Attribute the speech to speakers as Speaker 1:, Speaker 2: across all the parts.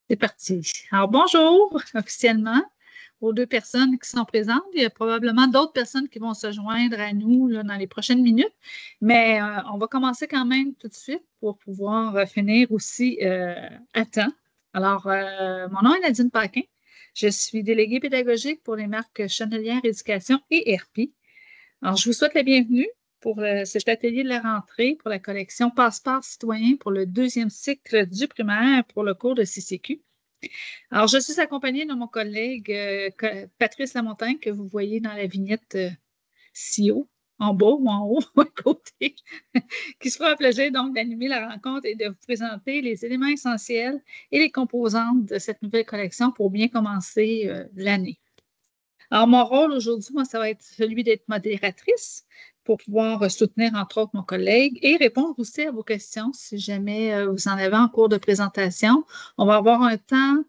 Speaker 1: C'est parti. Alors, bonjour officiellement aux deux personnes qui sont présentes. Il y a probablement d'autres personnes qui vont se joindre à nous là, dans les prochaines minutes, mais on va commencer quand même tout de suite pour pouvoir finir aussi à temps. Alors, mon nom est Nadine Paquin. Je suis déléguée pédagogique pour les marques Chenelière Éducation et RP. Alors, je vous souhaite la bienvenue pour cet atelier de la rentrée pour la collection Passeport citoyen pour le deuxième cycle du primaire pour le cours de CCQ. Alors, je suis accompagnée de mon collègue Patrice Lamontagne, que vous voyez dans la vignette ci haut, en bas ou en haut, à côté, qui se fera plaisir donc d'animer la rencontre et de vous présenter les éléments essentiels et les composantes de cette nouvelle collection pour bien commencer l'année. Alors, mon rôle aujourd'hui, moi, ça va être celui d'être modératrice pour pouvoir soutenir, entre autres, mon collègue et répondre aussi à vos questions si jamais vous en avez en cours de présentation. On va avoir un temps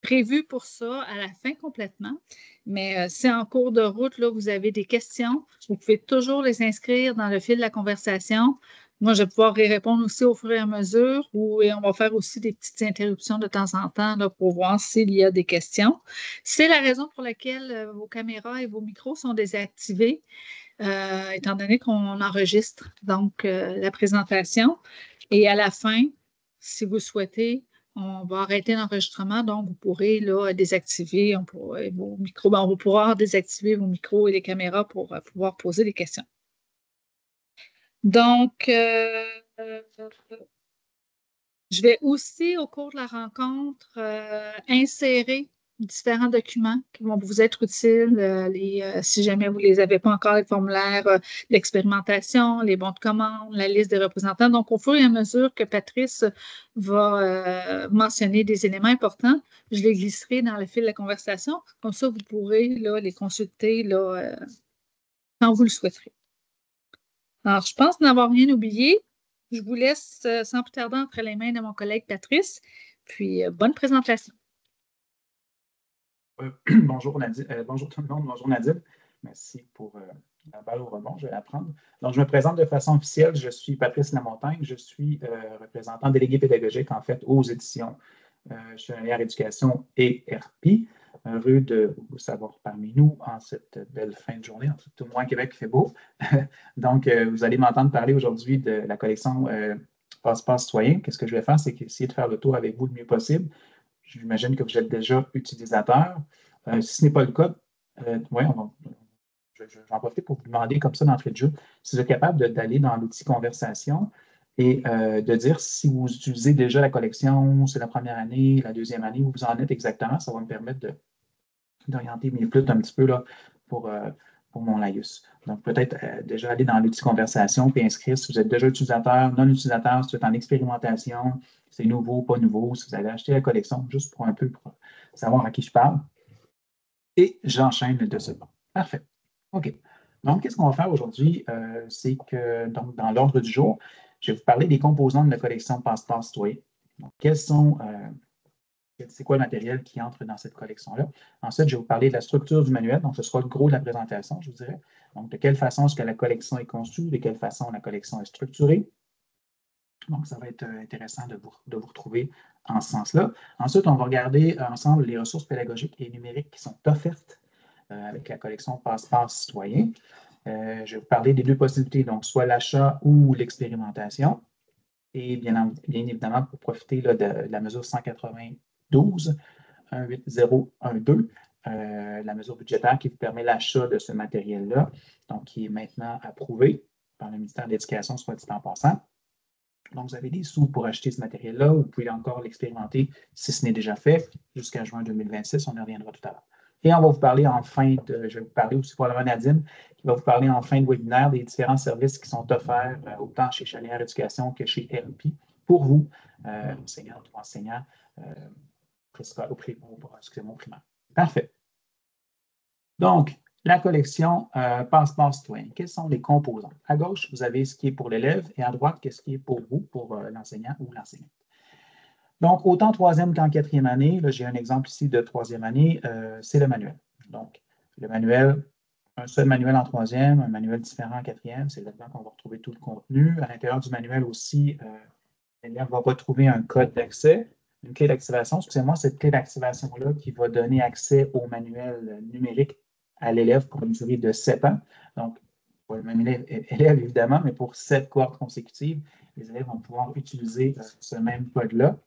Speaker 1: prévu pour ça à la fin complètement. Mais si en cours de route, là, vous avez des questions, vous pouvez toujours les inscrire dans le fil de la conversation. Moi, je vais pouvoir y répondre aussi au fur et à mesure et on va faire aussi des petites interruptions de temps en temps là, pour voir s'il y a des questions. C'est la raison pour laquelle vos caméras et vos micros sont désactivés, étant donné qu'on enregistre donc la présentation. Et à la fin, si vous souhaitez, on va arrêter l'enregistrement, donc vous pourrez là, désactiver vos micros. On va pouvoir désactiver vos micros et les caméras pour pouvoir poser des questions. Donc, je vais aussi, au cours de la rencontre, insérer différents documents qui vont vous être utiles si jamais vous ne les avez pas encore, les formulaires d'expérimentation, les bons de commande, la liste des représentants. Donc, au fur et à mesure que Patrice va mentionner des éléments importants, je les glisserai dans le fil de la conversation. Comme ça, vous pourrez là, les consulter là, quand vous le souhaiterez. Alors, je pense n'avoir rien oublié. Je vous laisse sans plus tarder entre les mains de mon collègue Patrice. Puis, bonne présentation.
Speaker 2: Bonjour Nadine, bonjour tout le monde, bonjour Nadine. Merci pour la balle au rebond, je vais la prendre. Donc, je me présente de façon officielle. Je suis Patrice Lamontagne. Je suis représentant délégué pédagogique, en fait, aux éditions Chenelière Éducation et RP. Heureux de vous savoir parmi nous en cette belle fin de journée, en tout moins Québec, il fait beau. Donc, vous allez m'entendre parler aujourd'hui de la collection Passeport citoyen. Qu'est-ce que je vais faire? C'est essayer de faire le tour avec vous le mieux possible. J'imagine que vous êtes déjà utilisateur. Si ce n'est pas le cas, je vais en profiter pour vous demander comme ça d'entrée de jeu si vous êtes capable d'aller dans l'outil conversation et de dire si vous utilisez déjà la collection, c'est la première année, la deuxième année, où vous en êtes exactement. Ça va me permettre d'orienter mes flûtes un petit peu là, pour mon laïus. Donc, peut-être déjà aller dans l'outil conversation et inscrire si vous êtes déjà utilisateur, non utilisateur, si vous êtes en expérimentation, c'est nouveau, pas nouveau, si vous avez acheté la collection, juste pour un peu pour savoir à qui je parle. Et j'enchaîne de ce pas. Parfait. OK. Donc, qu'est-ce qu'on va faire aujourd'hui? C'est que donc, dans l'ordre du jour, je vais vous parler des composants de la collection Passeport citoyen. Donc, c'est quoi le matériel qui entre dans cette collection-là. Ensuite, je vais vous parler de la structure du manuel. Donc, ce sera le gros de la présentation, je vous dirais. Donc, de quelle façon est-ce que la collection est conçue, de quelle façon la collection est structurée. Donc, ça va être intéressant de vous retrouver en ce sens-là. Ensuite, on va regarder ensemble les ressources pédagogiques et numériques qui sont offertes avec la collection Passeport citoyen. Je vais vous parler des deux possibilités, donc soit l'achat ou l'expérimentation. Et bien évidemment, pour profiter là, de la mesure 192, 18012, la mesure budgétaire qui vous permet l'achat de ce matériel-là, donc qui est maintenant approuvé par le ministère de l'Éducation, soit dit en passant. Donc, vous avez des sous pour acheter ce matériel-là. Vous pouvez encore l'expérimenter si ce n'est déjà fait jusqu'à juin 2026. On y reviendra tout à l'heure. Et on va vous parler je vais vous parler aussi pour Nadine, qui va vous parler en fin de webinaire des différents services qui sont offerts autant chez Chenelière Éducation que chez RP pour vous, enseignantes ou enseignants au primaire. Parfait. Donc, la collection Passeport citoyen. Quels sont les composants? À gauche, vous avez ce qui est pour l'élève et à droite, qu'est-ce qui est pour vous, pour l'enseignant ou l'enseignante. Donc, autant troisième qu'en quatrième année, j'ai un exemple ici de troisième année, c'est le manuel. Donc, le manuel, un seul manuel en troisième, un manuel différent en quatrième, c'est là-dedans qu'on va retrouver tout le contenu. À l'intérieur du manuel aussi, l'élève va retrouver un code d'accès une clé d'activation. Excusez-moi, cette clé d'activation-là qui va donner accès au manuel numérique à l'élève pour une durée de 7 ans. Donc, pas le même élève, évidemment, mais pour 7 cohortes consécutives, les élèves vont pouvoir utiliser ce même code-là.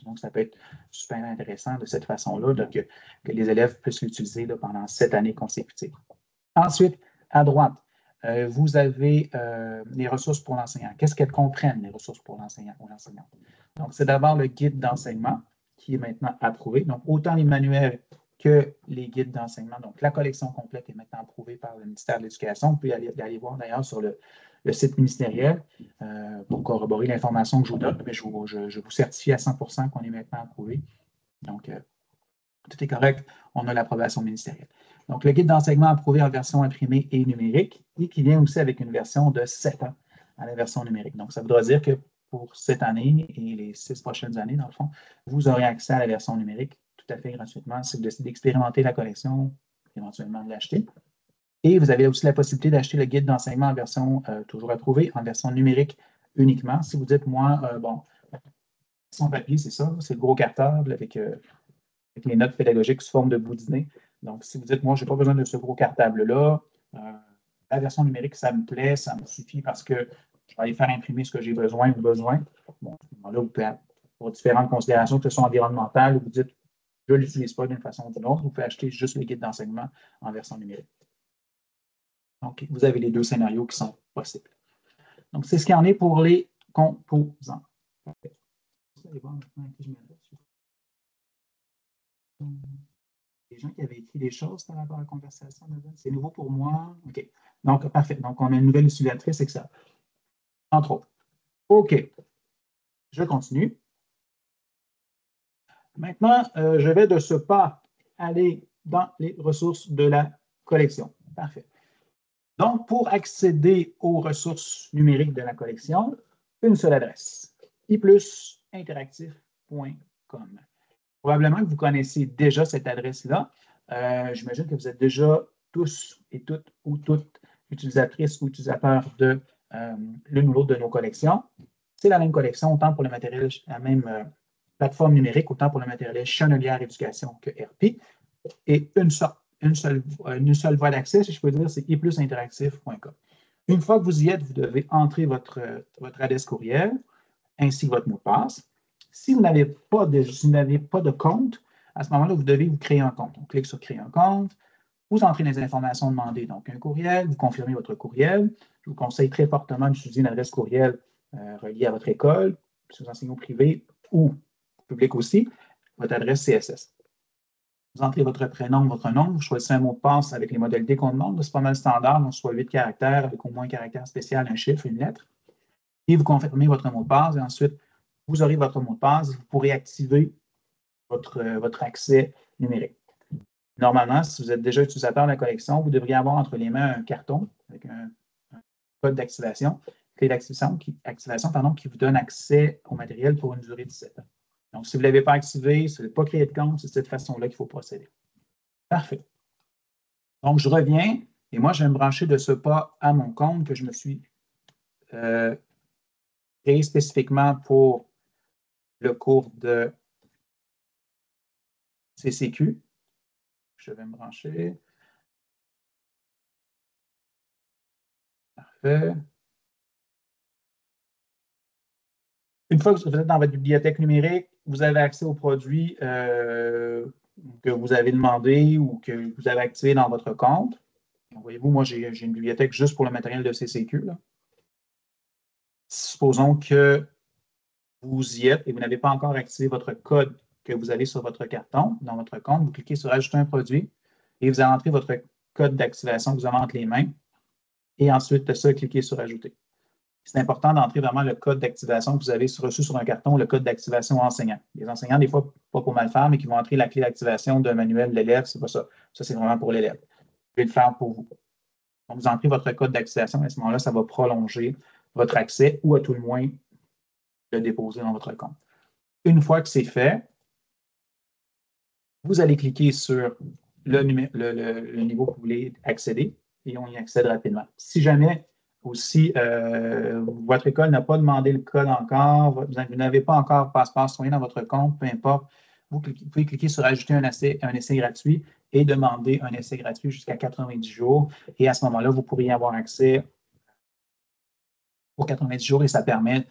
Speaker 2: Donc, ça peut être super intéressant de cette façon-là, que les élèves puissent l'utiliser pendant 7 années consécutives. Ensuite, à droite, vous avez les ressources pour l'enseignant. Qu'est-ce qu'elles comprennent, les ressources pour l'enseignant ou l'enseignante? Donc, c'est d'abord le guide d'enseignement qui est maintenant approuvé. Donc, autant les manuels que les guides d'enseignement. Donc, la collection complète est maintenant approuvée par le ministère de l'Éducation. Vous pouvez aller voir d'ailleurs sur le site ministériel pour corroborer l'information que je vous donne, mais je vous certifie à 100% qu'on est maintenant approuvé. Donc, tout est correct. On a l'approbation ministérielle. Donc, le guide d'enseignement approuvé en version imprimée et numérique et qui vient aussi avec une version de 7 ans à la version numérique. Donc, ça voudra dire que pour cette année et les 6 prochaines années, dans le fond, vous aurez accès à la version numérique tout à fait gratuitement si vous décidez d'expérimenter la collection, éventuellement de l'acheter. Et vous avez aussi la possibilité d'acheter le guide d'enseignement en version toujours approuvée, en version numérique uniquement. Si vous dites, moi, bon, son papier, c'est ça, c'est le gros cartable avec les notes pédagogiques sous forme de boudiné. Donc, si vous dites, moi, je n'ai pas besoin de ce gros cartable-là, la version numérique, ça me plaît, ça me suffit parce que je vais aller faire imprimer ce que j'ai besoin ou besoin. Bon, à ce moment-là, vous pouvez, pour différentes considérations, que ce soit environnementales, vous dites, je ne l'utilise pas d'une façon ou d'une autre, vous pouvez acheter juste le guide d'enseignement en version numérique. Donc, vous avez les deux scénarios qui sont possibles. Donc, c'est ce qu'il y en est pour les composants. Vous allez voir maintenant qui je m'adresse. Les gens qui avaient écrit des choses par rapport à la conversation, c'est nouveau pour moi. OK. Donc, parfait. Donc, on a une nouvelle utilisatrice, etc. Entre autres. OK. Je continue. Maintenant, je vais de ce pas aller dans les ressources de la collection. Parfait. Donc, pour accéder aux ressources numériques de la collection, une seule adresse, iplusinteractif.com. Probablement que vous connaissez déjà cette adresse-là. J'imagine que vous êtes déjà tous et toutes ou toutes utilisatrices ou utilisateurs de l'une ou l'autre de nos collections. C'est la même collection, autant pour le matériel, la même plateforme numérique, autant pour le matériel Chenelière Éducation que RP. Et une seule voie d'accès, si je peux dire, c'est iplusinteractif.com. Une fois que vous y êtes, vous devez entrer votre adresse courriel ainsi que votre mot de passe. Si vous n'avez pas de compte, à ce moment-là, vous devez vous créer un compte. On clique sur « Créer un compte », vous entrez les informations demandées, donc un courriel, vous confirmez votre courriel. Je vous conseille très fortement d'utiliser une adresse courriel reliée à votre école, si vous enseignez au privé ou public aussi, votre adresse CSS. Vous entrez votre prénom, votre nom, vous choisissez un mot de passe avec les modalités qu'on demande. C'est pas mal standard, donc soit 8 caractères avec au moins un caractère spécial, un chiffre, une lettre. Et vous confirmez votre mot de passe et ensuite, vous aurez votre mot de passe et vous pourrez activer votre accès numérique. Normalement, si vous êtes déjà utilisateur de la collection, vous devriez avoir entre les mains un carton avec un code d'activation, clé d'activation qui vous donne accès au matériel pour une durée de 7 ans. Donc, si vous ne l'avez pas activé, si vous n'avez pas créé de compte, c'est de cette façon-là qu'il faut procéder. Parfait. Donc, je reviens et moi, je vais me brancher de ce pas à mon compte que je me suis créé spécifiquement pour le cours de CCQ. Je vais me brancher. Parfait. Une fois que vous êtes dans votre bibliothèque numérique, vous avez accès aux produits que vous avez demandé ou que vous avez activé dans votre compte. Voyez-vous, moi, j'ai une bibliothèque juste pour le matériel de CCQ. Là. Supposons que vous y êtes et vous n'avez pas encore activé votre code que vous avez sur votre carton, dans votre compte. Vous cliquez sur « Ajouter un produit » et vous allez entrer votre code d'activation que vous avez entre les mains. Et ensuite de ça, cliquez sur « Ajouter ». C'est important d'entrer vraiment le code d'activation que vous avez reçu sur un carton, le code d'activation enseignant. Les enseignants, des fois, pas pour mal faire, mais qui vont entrer la clé d'activation d'un manuel de l'élève, c'est pas ça. Ça, c'est vraiment pour l'élève. Vous pouvez le faire pour vous. Donc, vous entrez votre code d'activation, à ce moment-là, ça va prolonger votre accès ou à tout le moins le déposer dans votre compte. Une fois que c'est fait, vous allez cliquer sur le niveau que vous voulez accéder et on y accède rapidement. Si jamais Aussi, votre école n'a pas demandé le code encore, vous n'avez pas encore passeport citoyen dans votre compte, peu importe. Vous pouvez cliquer sur Ajouter un essai gratuit et demander un essai gratuit jusqu'à 90 jours. Et à ce moment-là, vous pourriez avoir accès pour 90 jours et ça permet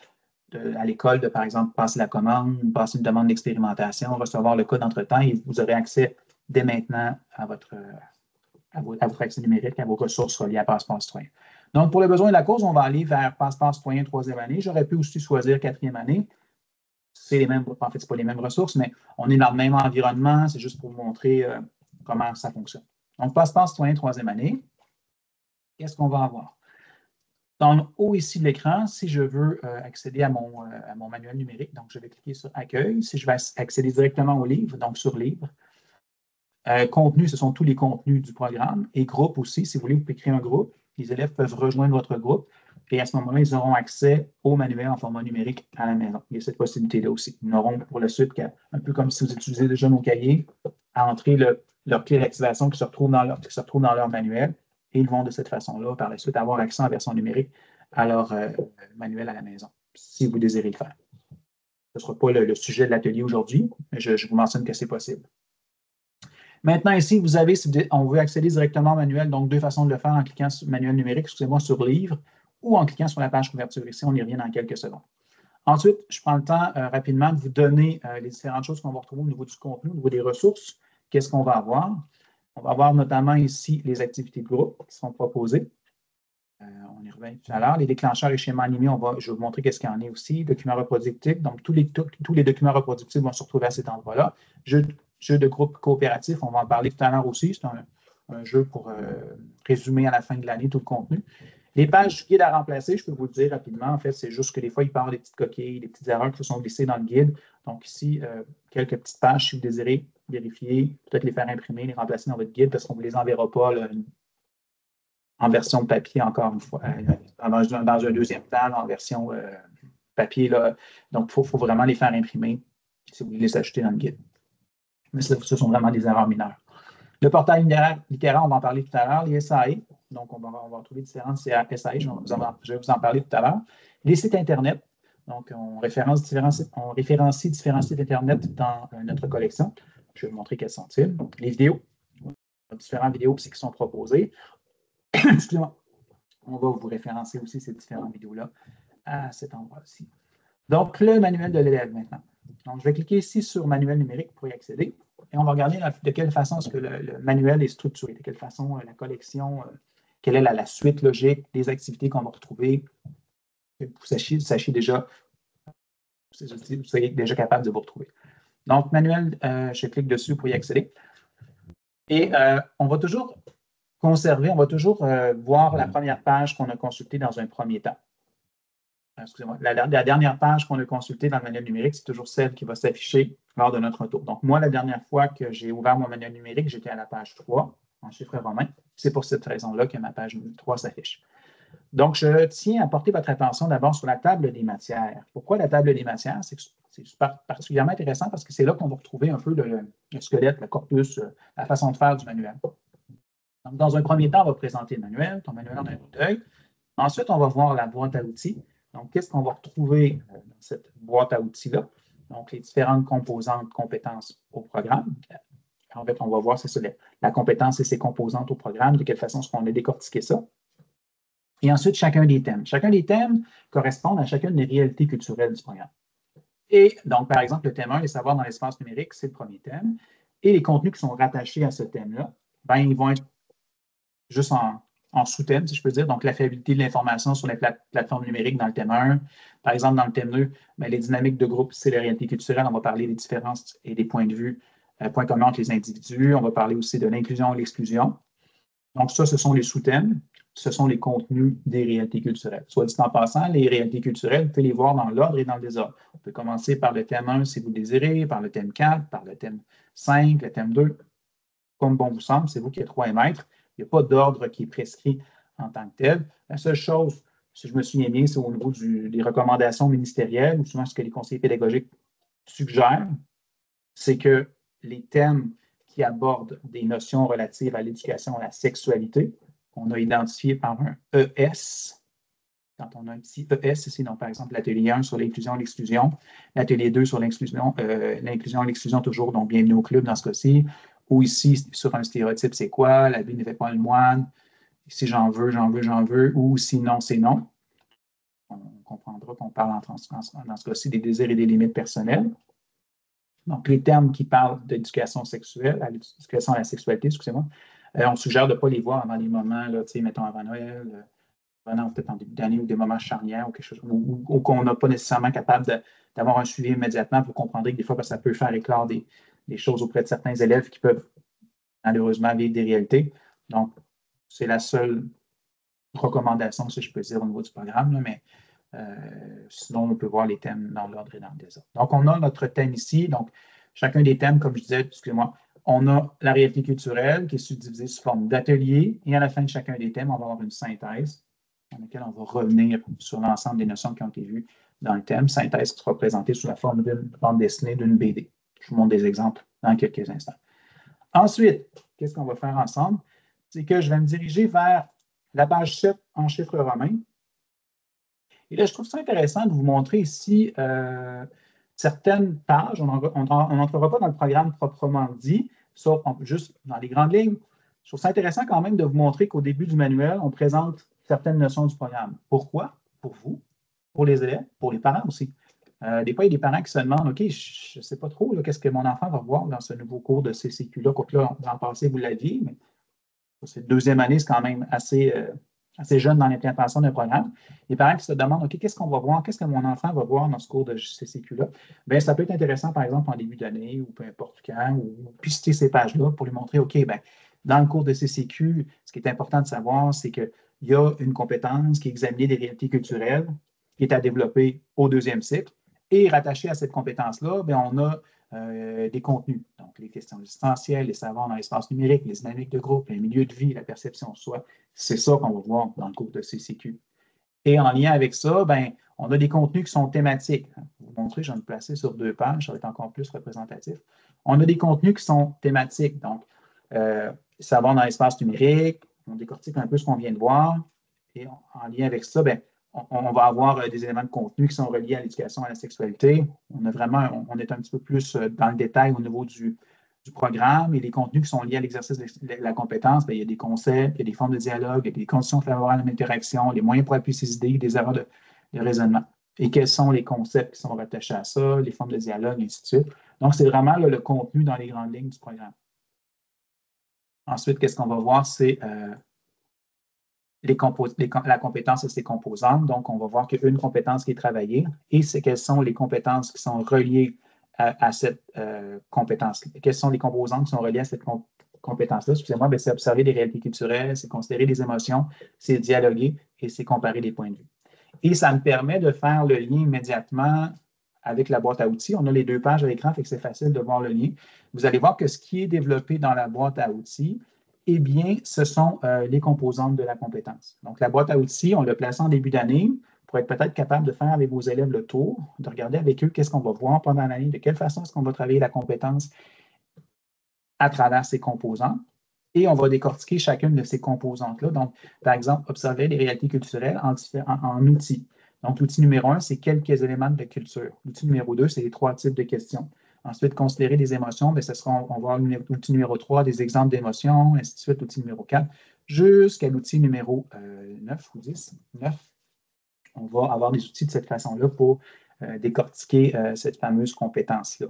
Speaker 2: à l'école de, par exemple, passer la commande, passer une demande d'expérimentation, recevoir le code entre-temps et vous aurez accès dès maintenant à votre accès numérique, à vos ressources reliées à Passeport citoyen. Donc, pour le besoin de la cause, on va aller vers Passeport citoyen 3e année. J'aurais pu aussi choisir 4e année. C'est les mêmes, en fait, ce n'est pas les mêmes ressources, mais on est dans le même environnement. C'est juste pour vous montrer comment ça fonctionne. Donc, Passeport citoyen 3e année. Qu'est-ce qu'on va avoir? Dans le haut ici de l'écran, si je veux accéder à mon manuel numérique, donc je vais cliquer sur Accueil. Si je vais accéder directement au livre, donc sur Livre. Contenu, ce sont tous les contenus du programme. Et groupe aussi, si vous voulez, vous pouvez créer un groupe. Les élèves peuvent rejoindre votre groupe. Et à ce moment-là, ils auront accès au manuel en format numérique à la maison. Il y a cette possibilité-là aussi. Ils n'auront pour la suite un peu comme si vous utilisez déjà nos cahiers, à entrer leur clé d'activation qui se retrouve dans leur manuel. Et ils vont de cette façon-là, par la suite, avoir accès en version numérique à leur manuel à la maison, si vous désirez le faire. Ce ne sera pas le sujet de l'atelier aujourd'hui, mais je vous mentionne que c'est possible. Maintenant, ici, vous avez, si on veut accéder directement au manuel, donc deux façons de le faire en cliquant sur manuel numérique, excusez-moi, sur livre, ou en cliquant sur la page couverture. Ici, on y revient dans quelques secondes. Ensuite, je prends le temps rapidement de vous donner les différentes choses qu'on va retrouver au niveau du contenu, au niveau des ressources. Qu'est-ce qu'on va avoir? On va avoir notamment ici les activités de groupe qui sont proposées. On y revient tout à l'heure. Les déclencheurs et schémas animés, je vais vous montrer qu'est-ce qu'il y en a aussi. Documents reproductifs. Donc, tous les documents reproductifs vont se retrouver à cet endroit-là. Jeu de groupe coopératif, on va en parler tout à l'heure aussi. C'est un jeu pour résumer à la fin de l'année tout le contenu. Les pages guide à remplacer, je peux vous le dire rapidement. En fait, c'est juste que des fois, il part des petites coquilles, des petites erreurs qui se sont glissées dans le guide. Donc, ici, quelques petites pages, si vous désirez vérifier, peut-être les faire imprimer, les remplacer dans votre guide parce qu'on ne vous les enverra pas là, en version papier, encore une fois, dans un deuxième temps, en version papier. Là. Donc, il faut vraiment les faire imprimer si vous voulez les acheter dans le guide. Mais ce sont vraiment des erreurs mineures. Le portail littéraire, on va en parler tout à l'heure. Les SAE, donc on va trouver différentes SAE, je vais vous en parler tout à l'heure. Les sites Internet, donc on référencie différents sites Internet dans notre collection. Je vais vous montrer quels sont-ils. Les vidéos, différentes vidéos qui sont proposées. Excusez-moi. On va vous référencer aussi ces différentes vidéos-là à cet endroit-ci. Donc, le manuel de l'élève maintenant. Donc, je vais cliquer ici sur manuel numérique pour y accéder. Et on va regarder de quelle façon est-ce que le manuel est structuré, de quelle façon la collection, quelle est la suite logique des activités qu'on va retrouver, que vous sachiez déjà, vous soyez déjà capable de vous retrouver. Donc, manuel, je clique dessus pour y accéder. Et on va toujours conserver, on va toujours voir la première page qu'on a consultée dans un premier temps. Excusez-moi, la dernière page qu'on a consultée dans le manuel numérique, c'est toujours celle qui va s'afficher lors de notre tour. Donc, moi, la dernière fois que j'ai ouvert mon manuel numérique, j'étais à la page 3, en chiffres romains. C'est pour cette raison-là que ma page 3 s'affiche. Donc, je tiens à porter votre attention d'abord sur la table des matières. Pourquoi la table des matières? C'est particulièrement intéressant parce que c'est là qu'on va retrouver un peu le squelette, le corpus, la façon de faire du manuel. Donc, dans un premier temps, on va présenter le manuel, ton manuel en un coup d'œil. Ensuite, on va voir la boîte à outils. Donc, qu'est-ce qu'on va retrouver dans cette boîte à outils-là? Donc, les différentes composantes, compétences au programme. En fait, on va voir, c'est ça, la compétence et ses composantes au programme, de quelle façon est-ce qu'on a décortiqué ça. Et ensuite, chacun des thèmes. Chacun des thèmes correspond à chacune des réalités culturelles du programme. Et donc, par exemple, le thème 1, les savoirs dans l'espace numérique, c'est le premier thème. Et les contenus qui sont rattachés à ce thème-là, ben, ils vont être juste en sous-thème, si je peux dire. Donc, la fiabilité de l'information sur les plateformes numériques dans le thème 1. Par exemple, dans le thème 2, bien, les dynamiques de groupe, c'est la réalité culturelle. On va parler des différences et des points de vue, points communs entre les individus. On va parler aussi de l'inclusion et l'exclusion. Donc, ça, ce sont les sous-thèmes. Ce sont les contenus des réalités culturelles. Soit dit en passant, les réalités culturelles, vous pouvez les voir dans l'ordre et dans le désordre. On peut commencer par le thème 1 si vous le désirez, par le thème 4, par le thème 5, le thème 2. Comme bon vous semble, c'est vous qui êtes roi et maître. Il n'y a pas d'ordre qui est prescrit en tant que tel. La seule chose, si je me souviens bien, c'est au niveau des recommandations ministérielles, ou souvent ce que les conseillers pédagogiques suggèrent, c'est que les thèmes qui abordent des notions relatives à l'éducation, à la sexualité, qu'on a identifié par un ES, quand on a un petit ES ici, donc par exemple l'atelier 1 sur l'inclusion et l'exclusion, l'atelier 2 sur l'inclusion et l'exclusion toujours, donc bienvenue au club dans ce cas-ci, ou ici sur un stéréotype, c'est quoi, la vie ne fait pas le moine, si j'en veux, j'en veux, j'en veux, ou sinon, c'est non. On comprendra qu'on parle dans ce cas-ci des désirs et des limites personnelles. Donc, les termes qui parlent d'éducation sexuelle, l'éducation à la sexualité, excusez-moi, on suggère de ne pas les voir dans les moments, là, mettons avant Noël, peut-être en début d'année ou des moments charnières ou quelque chose, ou qu'on n'a pas nécessairement capable d'avoir un suivi immédiatement. Vous comprendrez que des fois, ça peut faire éclore des choses auprès de certains élèves qui peuvent malheureusement vivre des réalités. Donc, c'est la seule recommandation, si je peux dire, au niveau du programme, là, mais sinon, on peut voir les thèmes dans l'ordre et dans le désordre. Donc, on a notre thème ici. Donc, chacun des thèmes, comme je disais, excusez-moi, on a la réalité culturelle qui est subdivisée sous forme d'ateliers. Et à la fin de chacun des thèmes, on va avoir une synthèse dans laquelle on va revenir sur l'ensemble des notions qui ont été vues dans le thème. Synthèse qui sera présentée sous la forme d'une bande dessinée, d'une BD. Je vous montre des exemples dans quelques instants. Ensuite, qu'est-ce qu'on va faire ensemble? C'est que je vais me diriger vers la page 7 en chiffres romains. Et là, je trouve ça intéressant de vous montrer ici certaines pages. On n'entrera pas dans le programme proprement dit, sauf juste dans les grandes lignes. Je trouve ça intéressant quand même de vous montrer qu'au début du manuel, on présente certaines notions du programme. Pourquoi? Pour vous, pour les élèves, pour les parents aussi. Des fois, il y a des parents qui se demandent, OK, je ne sais pas trop, qu'est-ce que mon enfant va voir dans ce nouveau cours de CCQ-là. Quoique là, dans le passé, vous l'aviez, mais cette deuxième année, c'est quand même assez jeune dans l'implantation d'un programme. Les parents qui se demandent, OK, qu'est-ce qu'on va voir? Qu'est-ce que mon enfant va voir dans ce cours de CCQ-là? Bien, ça peut être intéressant, par exemple, en début d'année ou peu importe quand, ou visiter ces pages-là pour lui montrer, OK, bien, dans le cours de CCQ, ce qui est important de savoir, c'est qu'il y a une compétence qui est examiner des réalités culturelles, qui est à développer au deuxième cycle. Et rattaché à cette compétence-là, bien, on a des contenus. Donc, les questions existentielles, les savoirs dans l'espace numérique, les dynamiques de groupe, les milieux de vie, la perception de soi. C'est ça qu'on va voir dans le cours de CCQ. Et en lien avec ça, bien, on a des contenus qui sont thématiques. Je vais vous montrer, je vais me placer sur 2 pages, ça va être encore plus représentatif. On a des contenus qui sont thématiques. Donc, savoir dans l'espace numérique, on décortique un peu ce qu'on vient de voir. Et en lien avec ça, bien, on va avoir des éléments de contenu qui sont reliés à l'éducation à la sexualité. On est un petit peu plus dans le détail au niveau du programme et les contenus qui sont liés à l'exercice de la compétence. Bien, il y a des concepts, il y a des formes de dialogue, il y a des conditions favorables à l'interaction, les moyens pour appuyer ses idées, des erreurs de raisonnement. Et quels sont les concepts qui sont rattachés à ça, les formes de dialogue, et ainsi de suite. Donc, c'est vraiment le contenu dans les grandes lignes du programme. Ensuite, qu'est-ce qu'on va voir? C'est la compétence et ses composantes. Donc, on va voir qu'il y a une compétence qui est travaillée et c'est quelles sont les compétences qui sont reliées à cette compétence. Quelles sont les composantes qui sont reliées à cette compétence-là? Excusez-moi, c'est observer des réalités culturelles, c'est considérer des émotions, c'est dialoguer et c'est comparer des points de vue. Et ça me permet de faire le lien immédiatement avec la boîte à outils. On a les 2 pages à l'écran, fait que c'est facile de voir le lien. Vous allez voir que ce qui est développé dans la boîte à outils, eh bien, ce sont les composantes de la compétence. Donc, la boîte à outils, on l'a placée en début d'année pour être peut-être capable de faire avec vos élèves le tour, de regarder avec eux qu'est-ce qu'on va voir pendant l'année, de quelle façon est-ce qu'on va travailler la compétence à travers ces composantes. Et on va décortiquer chacune de ces composantes-là. Donc, par exemple, observer les réalités culturelles en outils. Donc, l'outil numéro 1, c'est quelques éléments de culture. L'outil numéro 2, c'est les 3 types de questions. Ensuite, considérer des émotions, bien, on va avoir l'outil numéro 3, des exemples d'émotions, ainsi de suite, l'outil numéro 4, jusqu'à l'outil numéro 9 ou 10. 9, on va avoir des outils de cette façon-là pour décortiquer cette fameuse compétence-là.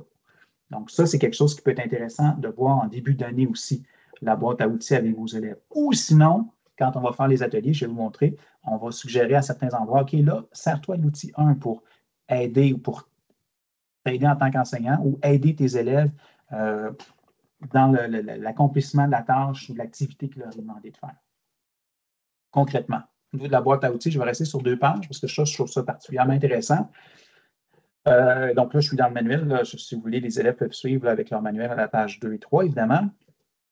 Speaker 2: Donc, ça, c'est quelque chose qui peut être intéressant de voir en début d'année aussi, la boîte à outils avec vos élèves. Ou sinon, quand on va faire les ateliers, je vais vous montrer, on va suggérer à certains endroits, OK, là, sers-toi de l'outil 1 pour aider ou pour t'aider en tant qu'enseignant ou aider tes élèves dans l'accomplissement de la tâche ou de l'activité qu'il leur est demandé de faire. Concrètement, au niveau de la boîte à outils, je vais rester sur 2 pages parce que je trouve ça particulièrement intéressant. Donc là, je suis dans le manuel. Là, si vous voulez, les élèves peuvent suivre là, avec leur manuel à la page 2 et 3, évidemment.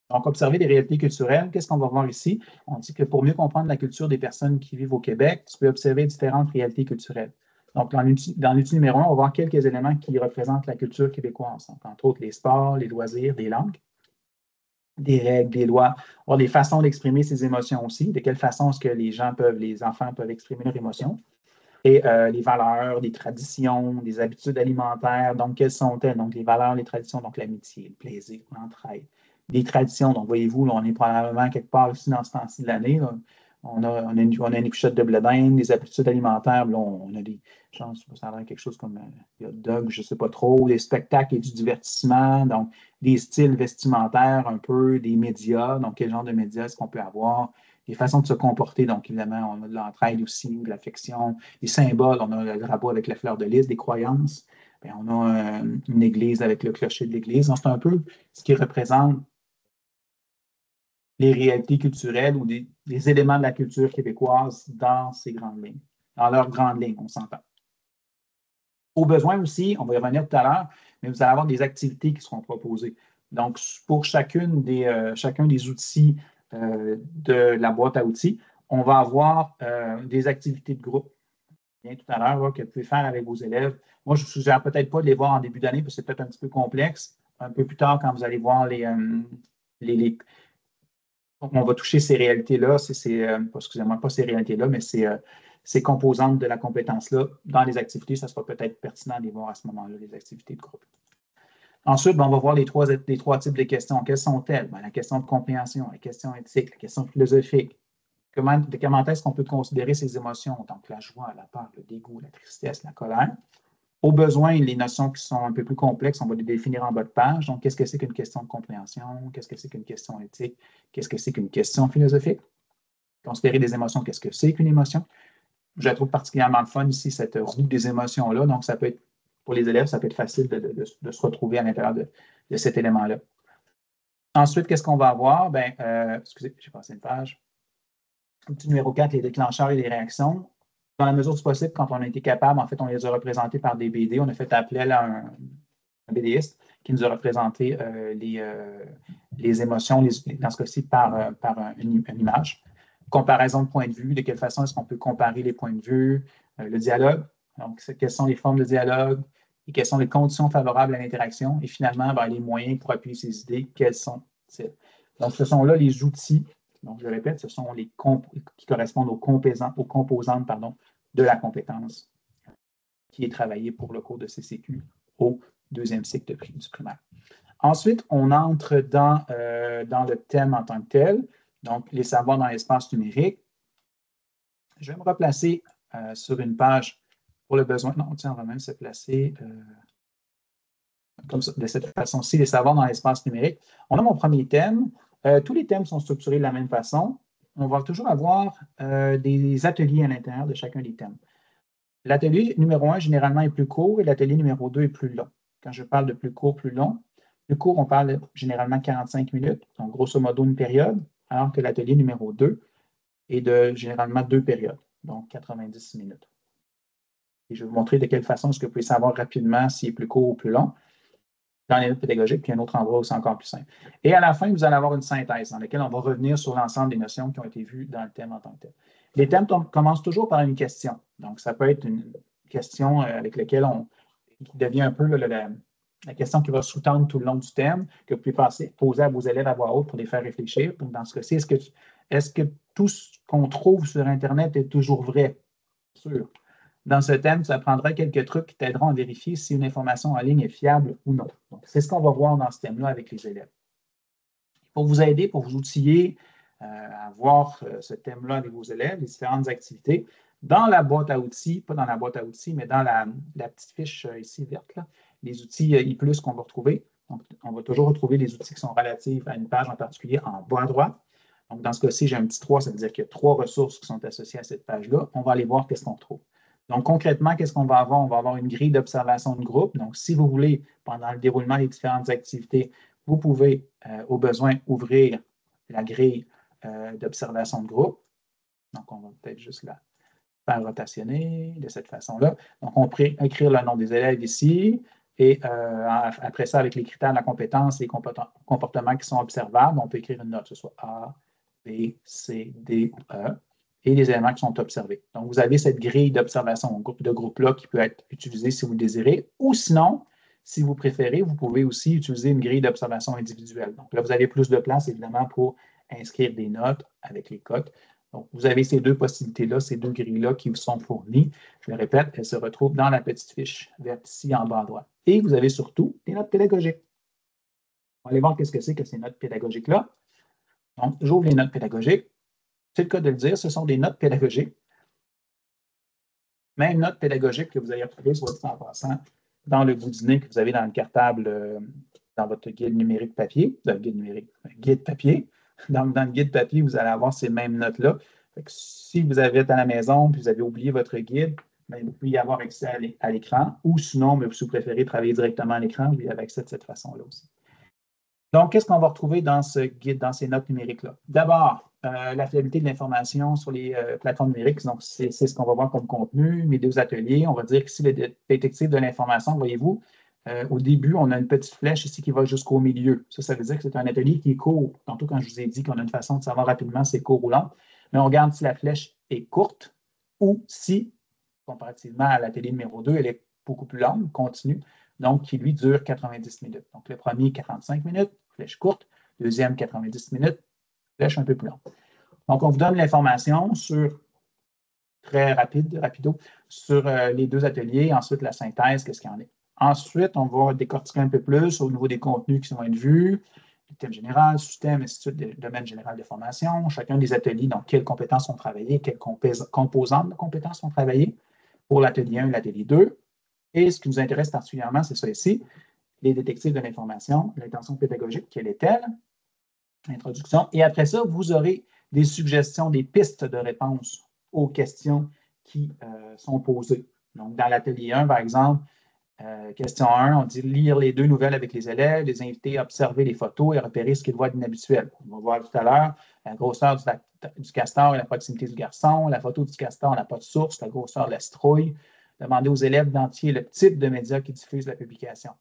Speaker 2: Donc, observer les réalités culturelles. Qu'est-ce qu'on va voir ici? On dit que pour mieux comprendre la culture des personnes qui vivent au Québec, tu peux observer différentes réalités culturelles. Donc, dans l'outil numéro 1, on va voir quelques éléments qui représentent la culture québécoise. Donc, entre autres, les sports, les loisirs, les langues. des règles, des lois, avoir des façons d'exprimer ses émotions aussi, de quelle façon est-ce que les enfants peuvent exprimer leurs émotions, et les valeurs, les traditions, les habitudes alimentaires, donc quelles sont-elles? Donc les valeurs, les traditions, donc l'amitié, le plaisir, l'entraide. Les traditions, donc voyez-vous, là, on est probablement quelque part aussi dans ce temps-ci de l'année. On a une épichette de blé d'Inde, des habitudes alimentaires, là, on a des, je pense que ça a l'air quelque chose comme des hot dogs, je ne sais pas trop, des spectacles et du divertissement, donc des styles vestimentaires un peu, des médias, donc quel genre de médias est-ce qu'on peut avoir, des façons de se comporter, donc évidemment, on a de l'entraide aussi, de l'affection, des symboles, on a le drapeau avec la fleur de lys, des croyances, bien, on a une église avec le clocher de l'église, donc c'est un peu ce qui représente les réalités culturelles ou des éléments de la culture québécoise dans ces grandes lignes, dans leurs grandes lignes, on s'entend. Au besoin aussi, on va y revenir tout à l'heure, mais vous allez avoir des activités qui seront proposées. Donc, pour chacun des outils de la boîte à outils, on va avoir des activités de groupe. Bien, tout à l'heure, que vous pouvez faire avec vos élèves. Moi, je ne vous suggère peut-être pas de les voir en début d'année, parce que c'est peut-être un petit peu complexe. Un peu plus tard, quand vous allez voir on va toucher ces réalités-là, excusez-moi, pas ces réalités-là, mais ces composantes de la compétence-là dans les activités, ça sera peut-être pertinent de les voir à ce moment-là, les activités de groupe. Ensuite, on va voir les trois types de questions. Quelles sont-elles? La question de compréhension, la question éthique, la question philosophique. Comment est-ce qu'on peut considérer ces émotions, donc la joie, la peur, le dégoût, la tristesse, la colère? Au besoin, les notions qui sont un peu plus complexes, on va les définir en bas de page. Donc, qu'est-ce que c'est qu'une question de compréhension? Qu'est-ce que c'est qu'une question éthique? Qu'est-ce que c'est qu'une question philosophique? Considérer des émotions, qu'est-ce que c'est qu'une émotion? Je la trouve particulièrement le fun ici, cette roue des émotions-là. Donc, ça peut être, pour les élèves, ça peut être facile de se retrouver à l'intérieur de cet élément-là. Ensuite, qu'est-ce qu'on va avoir? Excusez, j'ai passé une page. Petit numéro 4, les déclencheurs et les réactions. Dans la mesure du possible, quand on a été capable, en fait, on les a représentés par des BD. On a fait appel à un BDiste qui nous a représenté les émotions, dans ce cas-ci, par une image. Comparaison de points de vue, de quelle façon est-ce qu'on peut comparer les points de vue, le dialogue. Donc, quelles sont les formes de dialogue et quelles sont les conditions favorables à l'interaction. Et finalement, les moyens pour appuyer ces idées, quels sont-ils? Donc, ce sont là les outils. Donc, je le répète, ce sont les qui correspondent aux composantes de la compétence qui est travaillée pour le cours de CCQ au deuxième cycle du primaire. Ensuite, on entre dans le thème en tant que tel, donc les savoirs dans l'espace numérique. Je vais me replacer sur une page pour le besoin. Non, tiens, on va même se placer comme ça, de cette façon-ci, les savoirs dans l'espace numérique. On a mon premier thème. Tous les thèmes sont structurés de la même façon. On va toujours avoir des ateliers à l'intérieur de chacun des thèmes. L'atelier numéro 1, généralement, est plus court et l'atelier numéro 2 est plus long. Quand je parle de plus court, plus long, plus court, on parle généralement 45 minutes, donc grosso modo une période, alors que l'atelier numéro 2 est de généralement 2 périodes, donc 90 minutes. Et je vais vous montrer de quelle façon est-ce que vous pouvez savoir rapidement s'il est plus court ou plus long dans les notes pédagogiques, puis un autre endroit où c'est encore plus simple. Et à la fin, vous allez avoir une synthèse dans laquelle on va revenir sur l'ensemble des notions qui ont été vues dans le thème en tant que tel. Les thèmes commencent toujours par une question. Donc, ça peut être une question avec laquelle qui devient un peu la question qui va sous-tendre tout le long du thème, que vous pouvez poser à vos élèves à voix haute pour les faire réfléchir. Donc, dans ce cas-ci, est-ce que tout ce qu'on trouve sur Internet est toujours vrai? Sûr. Dans ce thème, ça prendra quelques trucs qui t'aideront à vérifier si une information en ligne est fiable ou non. Donc, c'est ce qu'on va voir dans ce thème-là avec les élèves. Pour vous aider, pour vous outiller à voir ce thème-là avec vos élèves, les différentes activités, dans la boîte à outils, pas dans la boîte à outils, mais dans la petite fiche ici verte, là, les outils I+, qu'on va retrouver. Donc, on va toujours retrouver les outils qui sont relatifs à une page en particulier en bas à droite. Donc, dans ce cas-ci, j'ai un petit 3, ça veut dire qu'il y a 3 ressources qui sont associées à cette page-là. On va aller voir qu'est-ce qu'on trouve. Donc, concrètement, qu'est-ce qu'on va avoir? On va avoir une grille d'observation de groupe. Donc, si vous voulez, pendant le déroulement des différentes activités, vous pouvez, au besoin, ouvrir la grille d'observation de groupe. Donc, on va peut-être juste la faire rotationner de cette façon-là. Donc, on peut écrire le nom des élèves ici. Et après ça, avec les critères de la compétence, les comportements qui sont observables, on peut écrire une note, que ce soit A, B, C, D ou E, et les éléments qui sont observés. Donc, vous avez cette grille d'observation de groupe-là qui peut être utilisée si vous le désirez. Ou sinon, Si vous préférez, vous pouvez aussi utiliser une grille d'observation individuelle. Donc là, vous avez plus de place, évidemment, pour inscrire des notes avec les cotes. Donc, vous avez ces deux possibilités-là, ces deux grilles-là qui vous sont fournies. Je le répète, elles se retrouvent dans la petite fiche verte ici en bas à droite. Et vous avez surtout des notes pédagogiques. On va aller voir qu'est-ce que c'est que ces notes pédagogiques-là. Donc, j'ouvre les notes pédagogiques. C'est le cas de le dire, ce sont des notes pédagogiques. Même notes pédagogiques que vous allez retrouver, soit dit en passant, dans le boudinet que vous avez dans le cartable, dans votre guide numérique papier, dans le guide papier. Donc, dans le guide papier, vous allez avoir ces mêmes notes-là. Si vous avez à la maison et vous avez oublié votre guide, bien, vous pouvez y avoir accès à l'écran. Ou sinon, mais si vous préférez travailler directement à l'écran, vous y avez accès de cette façon-là aussi. Donc, qu'est-ce qu'on va retrouver dans ce guide, dans ces notes numériques-là? D'abord, la fiabilité de l'information sur les plateformes numériques. Donc, c'est ce qu'on va voir comme contenu. Mes deux ateliers, on va dire qu'ici, le détective de l'information, voyez-vous, au début, on a une petite flèche ici qui va jusqu'au milieu. Ça veut dire que c'est un atelier qui est court. Tantôt, quand je vous ai dit qu'on a une façon de savoir rapidement si c'est court ou long, mais on regarde si la flèche est courte ou si, comparativement à l'atelier numéro 2, elle est beaucoup plus longue, continue, donc qui, lui, dure 90 minutes. Donc, le premier, 45 minutes, flèche courte. Deuxième, 90 minutes, flèche un peu plus longue. Donc, on vous donne l'information sur, très rapido, sur les deux ateliers. Ensuite, la synthèse, qu'est-ce qu'il y en est. Ensuite, on va décortiquer un peu plus au niveau des contenus qui vont être vus, le thème général, système, ainsi de suite, domaine général de formation, chacun des ateliers, donc quelles compétences sont travaillées, quelles composantes de compétences sont travaillées pour l'atelier 1 et l'atelier 2. Et ce qui nous intéresse particulièrement, c'est ça ici, les détectives de l'information, l'intention pédagogique, quelle est-elle? Introduction. Et après ça, vous aurez des suggestions, des pistes de réponse aux questions qui sont posées. Donc, dans l'atelier 1, par exemple, question 1, on dit lire les deux nouvelles avec les élèves, les inviter à observer les photos et repérer ce qu'ils voient d'inhabituel. On va voir tout à l'heure la grosseur du castor et la proximité du garçon, la photo du castor n'a pas de source, la grosseur de la citrouille. Demander aux élèves d'identifier le type de média qui diffuse la publication.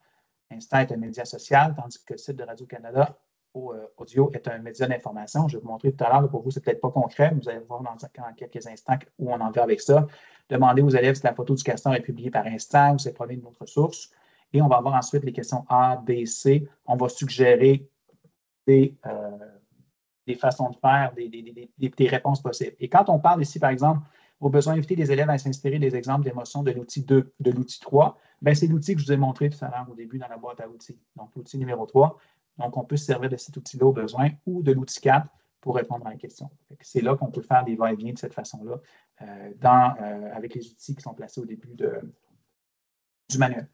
Speaker 2: Instant est un média social, tandis que le site de Radio-Canada audio est un média d'information. Je vais vous montrer tout à l'heure, pour vous, ce n'est peut-être pas concret, mais vous allez voir dans quelques instants où on en va avec ça. Demandez aux élèves si la photo du castor est publiée par Instant ou si elle provient d'une autre source. Et on va voir ensuite les questions A, B, C. On va suggérer des façons de faire, des réponses possibles. Et quand on parle ici, par exemple, au besoin d'inviter les élèves à s'inspirer des exemples d'émotions de l'outil 2, de l'outil 3, bien, c'est l'outil que je vous ai montré tout à l'heure au début dans la boîte à outils. Donc, l'outil numéro 3. Donc, on peut se servir de cet outil-là au besoin ou de l'outil 4 pour répondre à la question. C'est là qu'on peut faire des va-et-vient de cette façon-là avec les outils qui sont placés au début du manuel.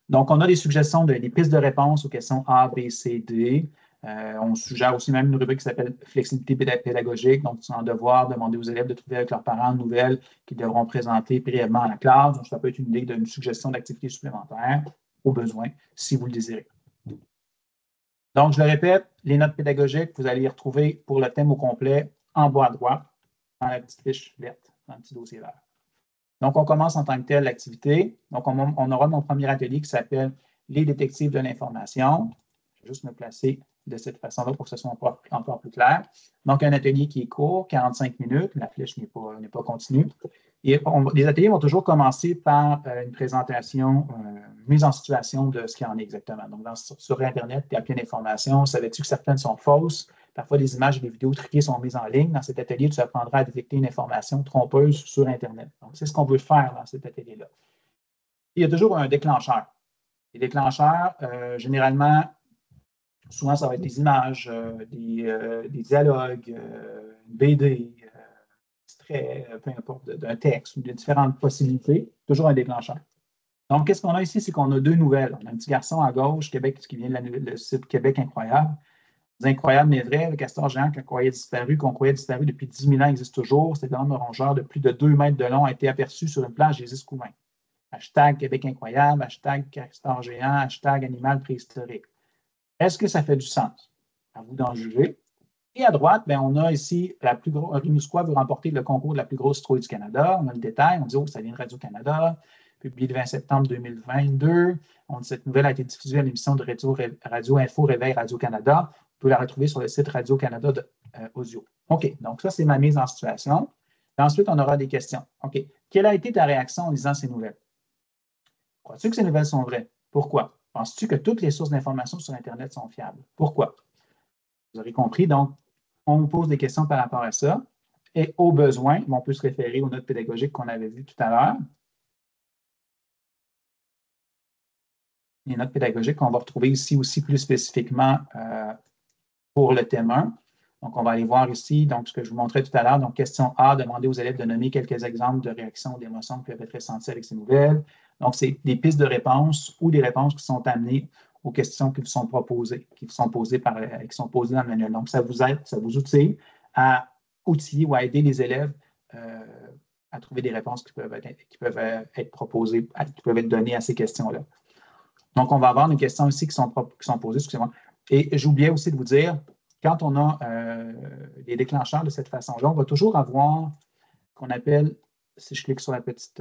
Speaker 2: Donc, on a des suggestions, des pistes de réponse aux questions A, B, C, D. On suggère aussi même une rubrique qui s'appelle flexibilité pédagogique. Donc, c'est un devoir, demander aux élèves de trouver avec leurs parents une nouvelle qu'ils devront présenter brièvement à la classe. Donc, ça peut être une idée d'une suggestion d'activité supplémentaire au besoin, si vous le désirez. Donc, je le répète, les notes pédagogiques, vous allez les retrouver pour le thème au complet en bas à droite, dans la petite fiche verte, dans le petit dossier vert. Donc, on commence en tant que tel l'activité. Donc, on aura mon premier atelier qui s'appelle « Les détectives de l'information ». Je vais juste me placer de cette façon-là pour que ce soit encore plus clair. Donc, un atelier qui est court, 45 minutes. La flèche n'est pas continue. Et les ateliers vont toujours commencer par une présentation, mise en situation de ce qu'il y en est exactement. Donc, sur Internet, il y a plein d'informations. Savais-tu que certaines sont fausses? Parfois, des images et des vidéos truquées sont mises en ligne. Dans cet atelier, tu apprendras à détecter une information trompeuse sur Internet. Donc, c'est ce qu'on veut faire dans cet atelier-là. Il y a toujours un déclencheur. Les déclencheurs, généralement, souvent, ça va être des images, des dialogues, une BD, extrait, peu importe, d'un texte ou de différentes possibilités, toujours un déclencheur. Donc, qu'est-ce qu'on a ici? C'est qu'on a deux nouvelles. On a un petit garçon à gauche, Québec, qui vient de le site Québec Incroyable. C'est incroyable, mais vrai, le castor géant qu'on croyait disparu depuis 10 000 ans, existe toujours. Cet énorme rongeur de plus de 2 mètres de long a été aperçu sur une plage des Escoumins. Hashtag Québec Incroyable, hashtag castor géant, hashtag animal préhistorique. Est-ce que ça fait du sens? À vous d'en juger. Et à droite, bien, on a ici Rimouskois veut remporter le concours de la plus grosse citrouille du Canada. On a le détail. On dit, oh, ça vient de Radio-Canada, publié le 20 septembre 2022. On dit, cette nouvelle a été diffusée à l'émission de Radio Info Réveil Radio-Canada. Vous pouvez la retrouver sur le site Radio-Canada Audio. OK, donc ça, c'est ma mise en situation. Et ensuite, on aura des questions. OK, quelle a été ta réaction en lisant ces nouvelles? Crois-tu que ces nouvelles sont vraies? Pourquoi? Penses-tu que toutes les sources d'informations sur Internet sont fiables? Pourquoi? Vous aurez compris, donc, on pose des questions par rapport à ça. Et au besoin, on peut se référer aux notes pédagogiques qu'on avait vues tout à l'heure. Les notes pédagogiques qu'on va retrouver ici aussi plus spécifiquement pour le thème 1. Donc, on va aller voir ici, donc, ce que je vous montrais tout à l'heure. Donc, question A, demander aux élèves de nommer quelques exemples de réactions ou d'émotions qui peuvent être ressenties avec ces nouvelles. Donc, c'est des pistes de réponses ou des réponses qui sont amenées aux questions qui vous sont proposées, qui sont posées dans le manuel. Donc, ça vous aide, ça vous outille à outiller ou à aider les élèves à trouver des réponses qui peuvent être proposées, qui peuvent être données à ces questions-là. Donc, on va avoir des questions aussi qui sont posées, excusez-moi. Et j'oubliais aussi de vous dire, quand on a les déclencheurs de cette façon-là, on va toujours avoir ce qu'on appelle, si je clique sur le petit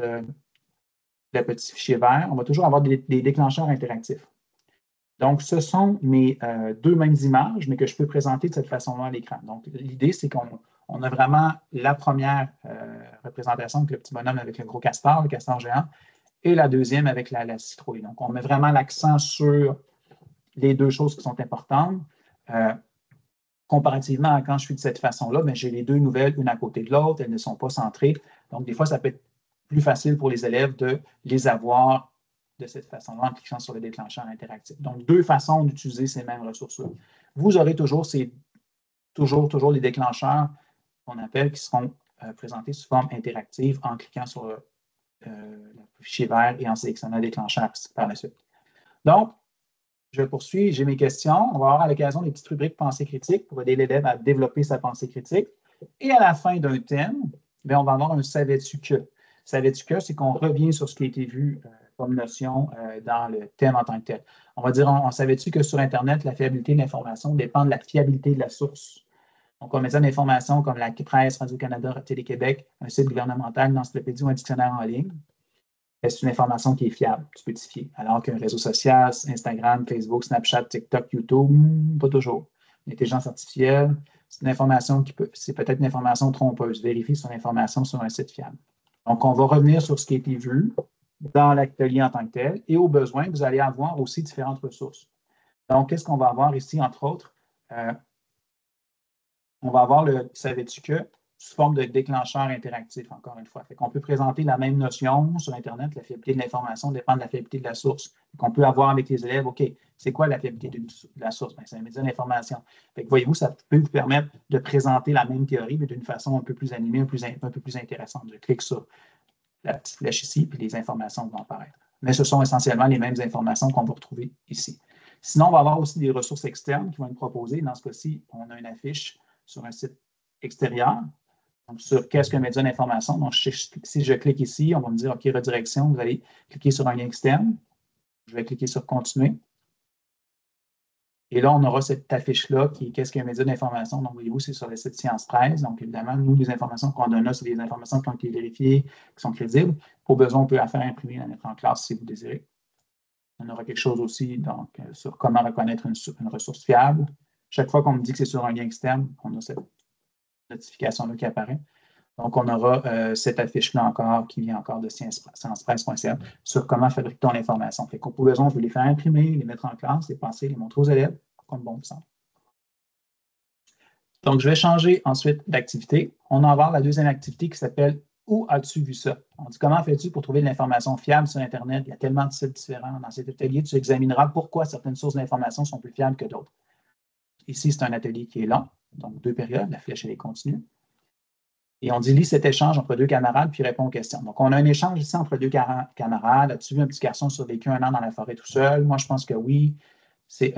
Speaker 2: fichier vert, on va toujours avoir des déclencheurs interactifs. Donc, ce sont mes deux mêmes images, mais que je peux présenter de cette façon-là à l'écran. Donc, l'idée, c'est qu'on a vraiment la première représentation avec le petit bonhomme avec le gros castor, le castor géant, et la deuxième avec la citrouille. Donc, on met vraiment l'accent sur les deux choses qui sont importantes. Comparativement à quand je suis de cette façon-là, j'ai les deux nouvelles une à côté de l'autre, elles ne sont pas centrées. Donc, des fois, ça peut être plus facile pour les élèves de les avoir de cette façon-là en cliquant sur le déclencheur interactif. Donc, deux façons d'utiliser ces mêmes ressources-là. Vous aurez toujours les déclencheurs qu'on appelle qui seront présentés sous forme interactive en cliquant sur le fichier vert et en sélectionnant le déclencheur par la suite. Donc, je poursuis, j'ai mes questions. On va avoir à l'occasion des petites rubriques pensée critique pour aider l'élève à développer sa pensée critique. Et à la fin d'un thème, on va avoir un savais-tu que. Savais-tu que, c'est qu'on revient sur ce qui a été vu comme notion dans le thème en tant que tel. On va dire, on savait-tu que sur Internet, la fiabilité de l'information dépend de la fiabilité de la source. Donc, on met ça d'informations comme la presse, Radio-Canada, Télé-Québec, un site gouvernemental, une encyclopédie ou un dictionnaire en ligne. C'est une information qui est fiable, tu peux t'y fier. Alors qu'un réseau social, Instagram, Facebook, Snapchat, TikTok, YouTube, pas toujours. L'intelligence artificielle, c'est une information c'est peut-être une information trompeuse. Vérifie son information sur un site fiable. Donc, on va revenir sur ce qui a été vu dans l'atelier en tant que tel. Et au besoin, vous allez avoir aussi différentes ressources. Donc, qu'est-ce qu'on va avoir ici, entre autres? On va avoir le savais-tu que sous forme de déclencheur interactif, encore une fois. Fait qu'on peut présenter la même notion sur Internet, la fiabilité de l'information dépend de la fiabilité de la source. On peut avoir avec les élèves, OK, c'est quoi la fiabilité de la source? C'est un média d'information. Voyez-vous, ça peut vous permettre de présenter la même théorie, mais d'une façon un peu plus animée, un peu plus intéressante. Je clique sur la petite flèche ici, puis les informations vont apparaître. Mais ce sont essentiellement les mêmes informations qu'on va retrouver ici. Sinon, on va avoir aussi des ressources externes qui vont être proposées. Dans ce cas-ci, on a une affiche sur un site extérieur. Donc, sur qu'est-ce qu'un média d'information. Donc, si je clique ici, on va me dire, OK, redirection, vous allez cliquer sur un lien externe. Je vais cliquer sur Continuer. Et là, on aura cette affiche-là qui est qu'est-ce qu'un média d'information. Donc, voyez-vous, c'est sur le site Science Presse. Donc, évidemment, nous, les informations qu'on donne là, c'est des informations qui ont été vérifiées, qui sont crédibles. Pour besoin, on peut la faire imprimer, la mettre en classe si vous désirez. On aura quelque chose aussi donc, sur comment reconnaître une ressource fiable. Chaque fois qu'on me dit que c'est sur un lien externe, on a cette notification-là qui apparaît. Donc, on aura cette affiche-là encore qui vient encore de sciencepresse.ca sur comment fabrique-t-on l'information. Fait qu'au besoin, on peut les faire imprimer, les mettre en classe, les passer, les montrer aux élèves, comme bon me semble. Donc, je vais changer ensuite d'activité. On va avoir la deuxième activité qui s'appelle « Où as-tu vu ça? » On dit « Comment fais-tu pour trouver de l'information fiable sur Internet? » Il y a tellement de sites différents. Dans cet atelier, tu examineras pourquoi certaines sources d'information sont plus fiables que d'autres. Ici, c'est un atelier qui est long, donc 2 périodes, la flèche elle est continue. Et on dit, lis cet échange entre 2 camarades, puis réponds aux questions. Donc, on a un échange ici entre 2 camarades. As-tu vu un petit garçon survécu 1 an dans la forêt tout seul? Moi, je pense que oui.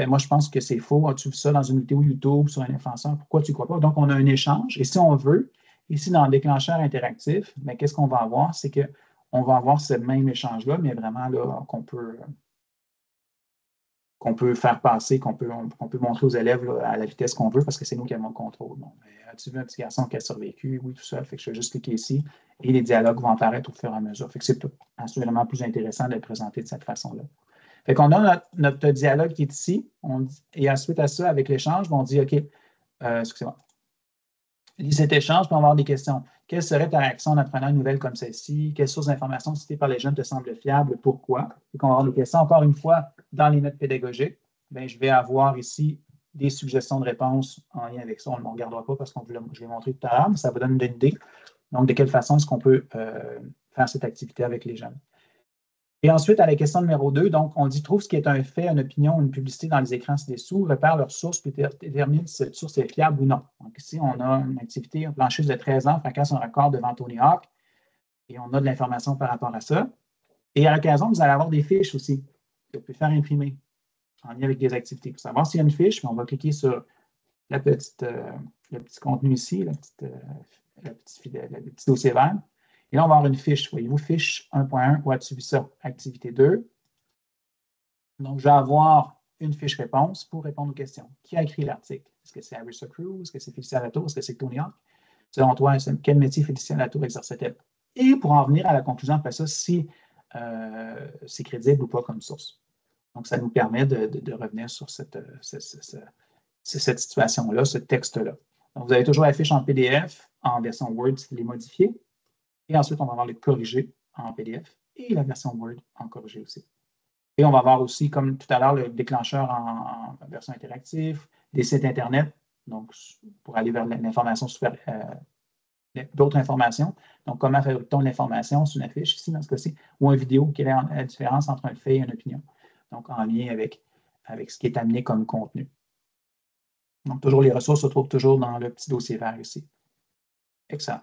Speaker 2: Moi, je pense que c'est faux. As-tu vu ça dans une vidéo YouTube sur un influenceur? Pourquoi tu ne crois pas? Donc, on a un échange. Et si on veut, ici, dans le déclencheur interactif, qu'est-ce qu'on va avoir? C'est qu'on va avoir ce même échange-là, mais vraiment là, qu'on peut faire passer, qu'on peut montrer aux élèves là, à la vitesse qu'on veut parce que c'est nous qui avons le contrôle. Bon, as-tu vu un petit garçon qui a survécu? Oui, tout ça. Fait que je vais juste cliquer ici et les dialogues vont apparaître au fur et à mesure. Fait que c'est assurément plus intéressant de le présenter de cette façon-là. Fait qu'on a notre dialogue qui est ici et ensuite à ça, avec l'échange, on dit OK, excusez-moi. lis cet échange pour avoir des questions. Quelle serait ta réaction en apprenant une nouvelle comme celle-ci? Quelles sources d'informations citées par les jeunes te semblent fiables? Pourquoi? Et qu'on va avoir des questions, encore une fois, dans les notes pédagogiques. Bien, je vais avoir ici des suggestions de réponses en lien avec ça. On ne le regardera pas parce que je l'ai montré tout à l'heure, mais ça vous donne une idée. Donc, de quelle façon est-ce qu'on peut faire cette activité avec les jeunes? Et ensuite, à la question numéro 2, donc, on dit « Trouve ce qui est un fait, une opinion, une publicité dans les écrans ci-dessous, repère leur source, puis détermine si cette source est fiable ou non. » Donc, ici, on a une activité, une blanchisseuse de 13 ans, fracasse un record devant Tony Hawk, et on a de l'information par rapport à ça. Et à l'occasion, vous allez avoir des fiches aussi que vous pouvez faire imprimer en lien avec des activités. Pour savoir s'il y a une fiche, on va cliquer sur le petit contenu ici, le petit dossier vert. Et là, on va avoir une fiche. Voyez-vous, fiche 1.1, où as-tu vu ça? Activité 2. Donc, je vais avoir une fiche réponse pour répondre aux questions. Qui a écrit l'article? Est-ce que c'est Arisa Crew? Est-ce que c'est Félicia Latour? Est-ce que c'est Tony Hawk? Selon toi, quel métier Félicia Latour exerce-t-elle? Et pour en venir à la conclusion après ça, si c'est crédible ou pas comme source. Donc, ça nous permet de revenir sur cette situation-là, ce texte-là. Donc, vous avez toujours la fiche en PDF, en version Word, si vous les modifiez. Et ensuite, on va avoir le corrigé en PDF et la version Word en corrigé aussi. Et on va avoir aussi, comme tout à l'heure, le déclencheur en version interactive, des sites Internet, donc pour aller vers l'information d'autres informations. Donc, comment fabrique-t-on l'information sur une affiche ici, dans ce cas-ci, ou une vidéo, quelle est la différence entre un fait et une opinion? Donc, en lien avec ce qui est amené comme contenu. Donc, toujours les ressources se trouvent toujours dans le petit dossier vert ici. Excellent.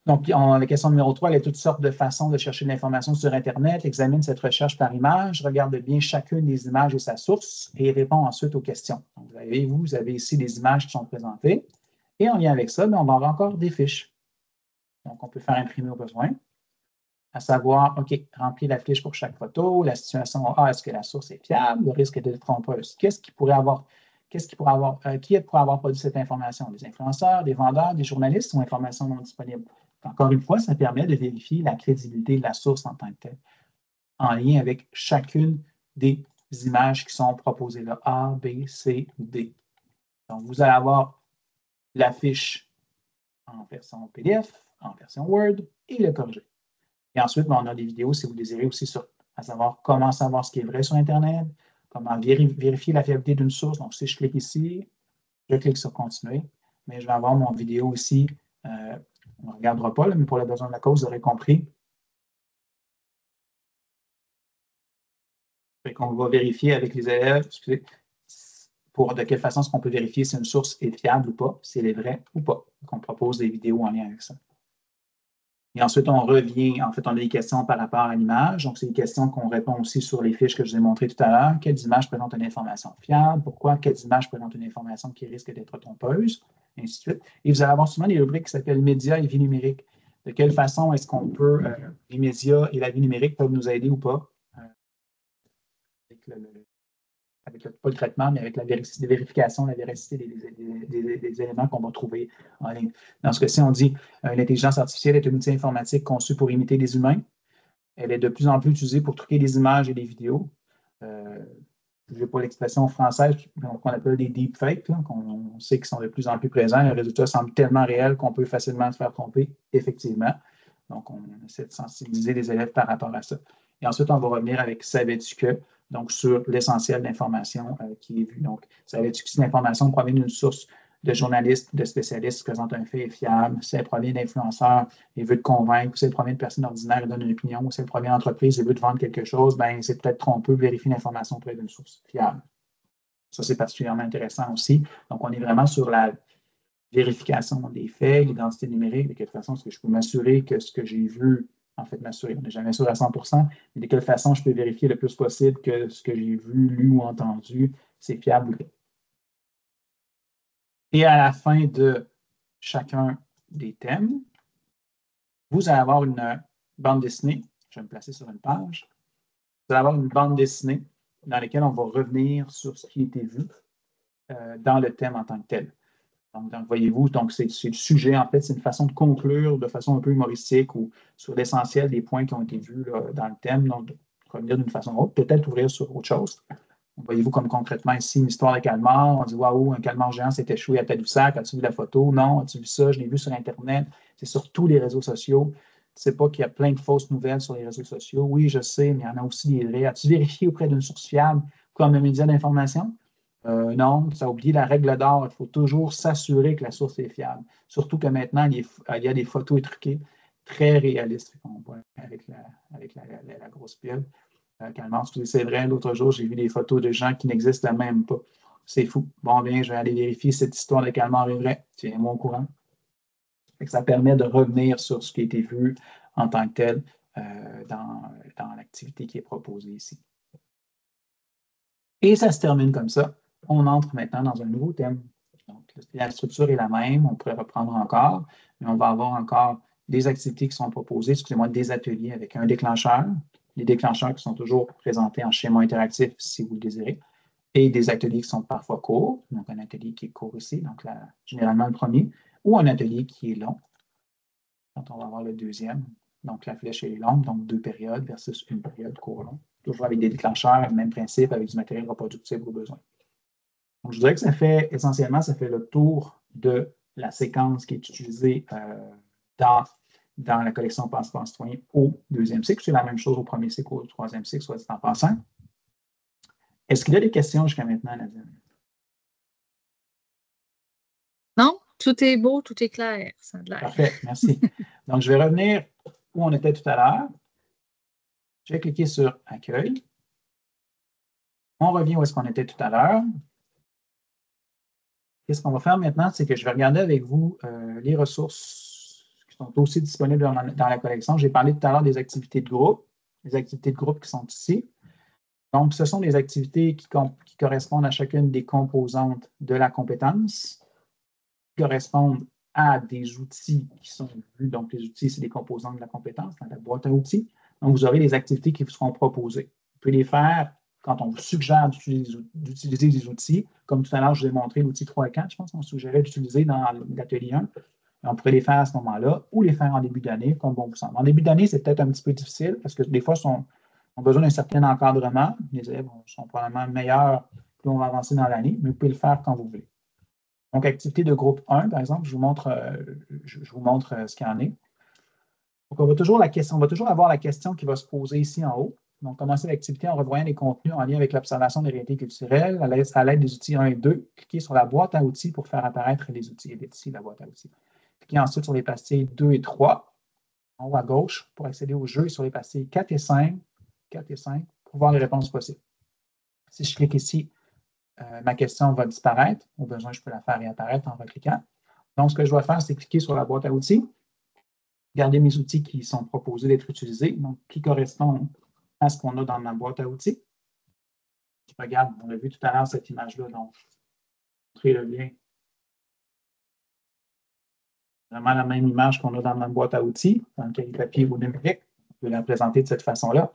Speaker 2: Donc, la question numéro 3, il y a toutes sortes de façons de chercher de l'information sur Internet. Examine cette recherche par image, regarde bien chacune des images et sa source et répond ensuite aux questions. Donc, vous avez ici des images qui sont présentées. Et en lien avec ça, on va avoir encore des fiches. Donc, on peut faire imprimer au besoin. À savoir, OK, remplir la fiche pour chaque photo, la situation A, est-ce que la source est fiable, le risque de trompeuse. Qui pourrait avoir produit cette information? Des influenceurs, des vendeurs, des journalistes ou informations non disponibles? Encore une fois, ça permet de vérifier la crédibilité de la source en tant que telle, en lien avec chacune des images qui sont proposées là, A, B, C ou D. Donc, vous allez avoir la fiche en version PDF, en version Word et le corrigé. Et ensuite, on a des vidéos, si vous désirez aussi, à savoir comment savoir ce qui est vrai sur Internet, comment vérifier la fiabilité d'une source. Donc, si je clique ici, je clique sur « Continuer », mais je vais avoir mon vidéo ici. On ne regardera pas, là, mais pour le besoin de la cause, vous aurez compris. On va vérifier avec les élèves, de quelle façon est-ce qu'on peut vérifier si une source est fiable ou pas, si elle est vraie ou pas. Donc, on propose des vidéos en lien avec ça. Et ensuite, on revient, en fait, on a des questions par rapport à l'image. Donc, c'est des questions qu'on répond aussi sur les fiches que je vous ai montrées tout à l'heure. Quelles images présentent une information fiable? Pourquoi? Quelles images présentent une information qui risque d'être trompeuse? Et ainsi de suite. Et vous allez avoir souvent des rubriques qui s'appellent médias et vie numérique. De quelle façon est-ce qu'on peut, les médias et la vie numérique peuvent nous aider ou pas? Pas le traitement, mais avec la vérification, la véracité des éléments qu'on va trouver en ligne. Dans ce cas-ci, on dit l'intelligence artificielle est un outil informatique conçu pour imiter les humains. Elle est de plus en plus utilisée pour truquer des images et des vidéos. Je n'ai pas l'expression française qu'on appelle des deepfakes, qu'on sait qu'ils sont de plus en plus présents. Le résultat semble tellement réel qu'on peut facilement se faire tromper, effectivement. Donc, on essaie de sensibiliser les élèves par rapport à ça. Et ensuite, on va revenir avec « Savais-tu que ?» donc sur l'essentiel de l'information qui est vue. Donc, savais-tu que si l'information provient d'une source de journalistes, de spécialistes qui présentent un fait fiable, si elle provient d'influenceurs et veut te convaincre, ou si elle provient de personnes ordinaires et donne une opinion, ou si elle provient d'entreprise et veut te vendre quelque chose, ben c'est peut-être trompeux, vérifier l'information auprès d'une source fiable. Ça, c'est particulièrement intéressant aussi. Donc, on est vraiment sur la vérification des faits, l'identité numérique, de quelle façon est-ce que je peux m'assurer que ce que j'ai vu, en fait, m'assurer, on n'est jamais sûr à 100%, mais de quelle façon je peux vérifier le plus possible que ce que j'ai vu, lu ou entendu, c'est fiable ou pas. Et à la fin de chacun des thèmes, vous allez avoir une bande dessinée. Je vais me placer sur une page. Vous allez avoir une bande dessinée dans laquelle on va revenir sur ce qui a été vu dans le thème en tant que tel. Donc voyez-vous, c'est le sujet, en fait, c'est une façon de conclure de façon un peu humoristique ou sur l'essentiel des points qui ont été vus là, dans le thème. Donc, revenir d'une façon autre, peut-être ouvrir sur autre chose. Voyez-vous comme concrètement ici une histoire de calmar, on dit waouh, un calmar géant s'est échoué à Tadoussac, as-tu vu la photo? Non, as-tu vu ça? Je l'ai vu sur Internet, c'est sur tous les réseaux sociaux. Tu ne sais pas qu'il y a plein de fausses nouvelles sur les réseaux sociaux. Oui, je sais, mais il y en a aussi des vraies. As-tu vérifié auprès d'une source fiable comme un média d'information? Non, tu as oublié la règle d'or. Il faut toujours s'assurer que la source est fiable. Surtout que maintenant, il y a des photos truquées très réalistes qu'on voit avec la grosse pub. Calmar, c'est vrai, l'autre jour, j'ai vu des photos de gens qui n'existent même pas. C'est fou. Bon, bien, je vais aller vérifier si cette histoire de calmar est vraie. Tiens-moi au courant. Ça permet de revenir sur ce qui a été vu en tant que tel dans l'activité qui est proposée ici. Et ça se termine comme ça. On entre maintenant dans un nouveau thème. Donc, la structure est la même, on pourrait reprendre encore, mais on va avoir encore des activités qui sont proposées, excusez-moi, des ateliers avec un déclencheur, les déclencheurs qui sont toujours présentés en schéma interactif si vous le désirez, et des ateliers qui sont parfois courts, donc un atelier qui est court ici, donc généralement le premier, ou un atelier qui est long, quand on va avoir le deuxième. Donc la flèche est longue, donc 2 périodes versus une période court-long, toujours avec des déclencheurs, le même principe, avec du matériel reproductible au besoin. Donc, je dirais que essentiellement, ça fait le tour de la séquence qui est utilisée dans la collection Passeport citoyen au deuxième cycle. C'est la même chose au premier cycle, au troisième cycle, soit dit en passant. Est-ce qu'il y a des questions jusqu'à maintenant, Nadine?
Speaker 1: Non, tout est beau, tout est clair. Ça a l'air.
Speaker 2: Parfait, merci. Donc, je vais revenir où on était tout à l'heure. Je vais cliquer sur Accueil. On revient où est-ce qu'on était tout à l'heure. Qu'est-ce qu'on va faire maintenant? C'est que je vais regarder avec vous les ressources qui sont aussi disponibles dans la collection. J'ai parlé tout à l'heure des activités de groupe, les activités de groupe qui sont ici. Donc, ce sont des activités qui correspondent à chacune des composantes de la compétence, qui correspondent à des outils qui sont vus. Donc, les outils, c'est des composantes de la compétence dans la boîte à outils. Donc, vous aurez des activités qui vous seront proposées. Vous pouvez les faire quand on vous suggère d'utiliser des outils. Comme tout à l'heure, je vous ai montré l'outil 3 et 4, je pense qu'on suggérait d'utiliser dans l'atelier 1. On pourrait les faire à ce moment-là ou les faire en début d'année, comme bon vous semble. En début d'année, c'est peut-être un petit peu difficile parce que des fois, ont besoin d'un certain encadrement. Les élèves sont probablement meilleurs plus on va avancer dans l'année, mais vous pouvez le faire quand vous voulez. Donc, activité de groupe 1, par exemple, je vous montre ce qu'il y en est. Donc, on va toujours avoir la question qui va se poser ici en haut. Donc, commencer l'activité en revoyant les contenus en lien avec l'observation des réalités culturelles à l'aide des outils 1 et 2. Cliquez sur la boîte à outils pour faire apparaître les outils. Elle est ici, la boîte à outils. Cliquez ensuite sur les pastilles 2 et 3, en haut à gauche, pour accéder au jeu, et sur les pastilles 4 et 5, pour voir les réponses possibles. Si je clique ici, ma question va disparaître. Au besoin, je peux la faire réapparaître en recliquant. Donc, ce que je dois faire, c'est cliquer sur la boîte à outils, garder mes outils qui sont proposés d'être utilisés, donc qui correspondent à ce qu'on a dans ma boîte à outils. Je regarde, on a vu tout à l'heure cette image-là, donc montrer le lien. Vraiment la même image qu'on a dans ma boîte à outils, dans le cahier papier ou numérique. Je vais la présenter de cette façon-là.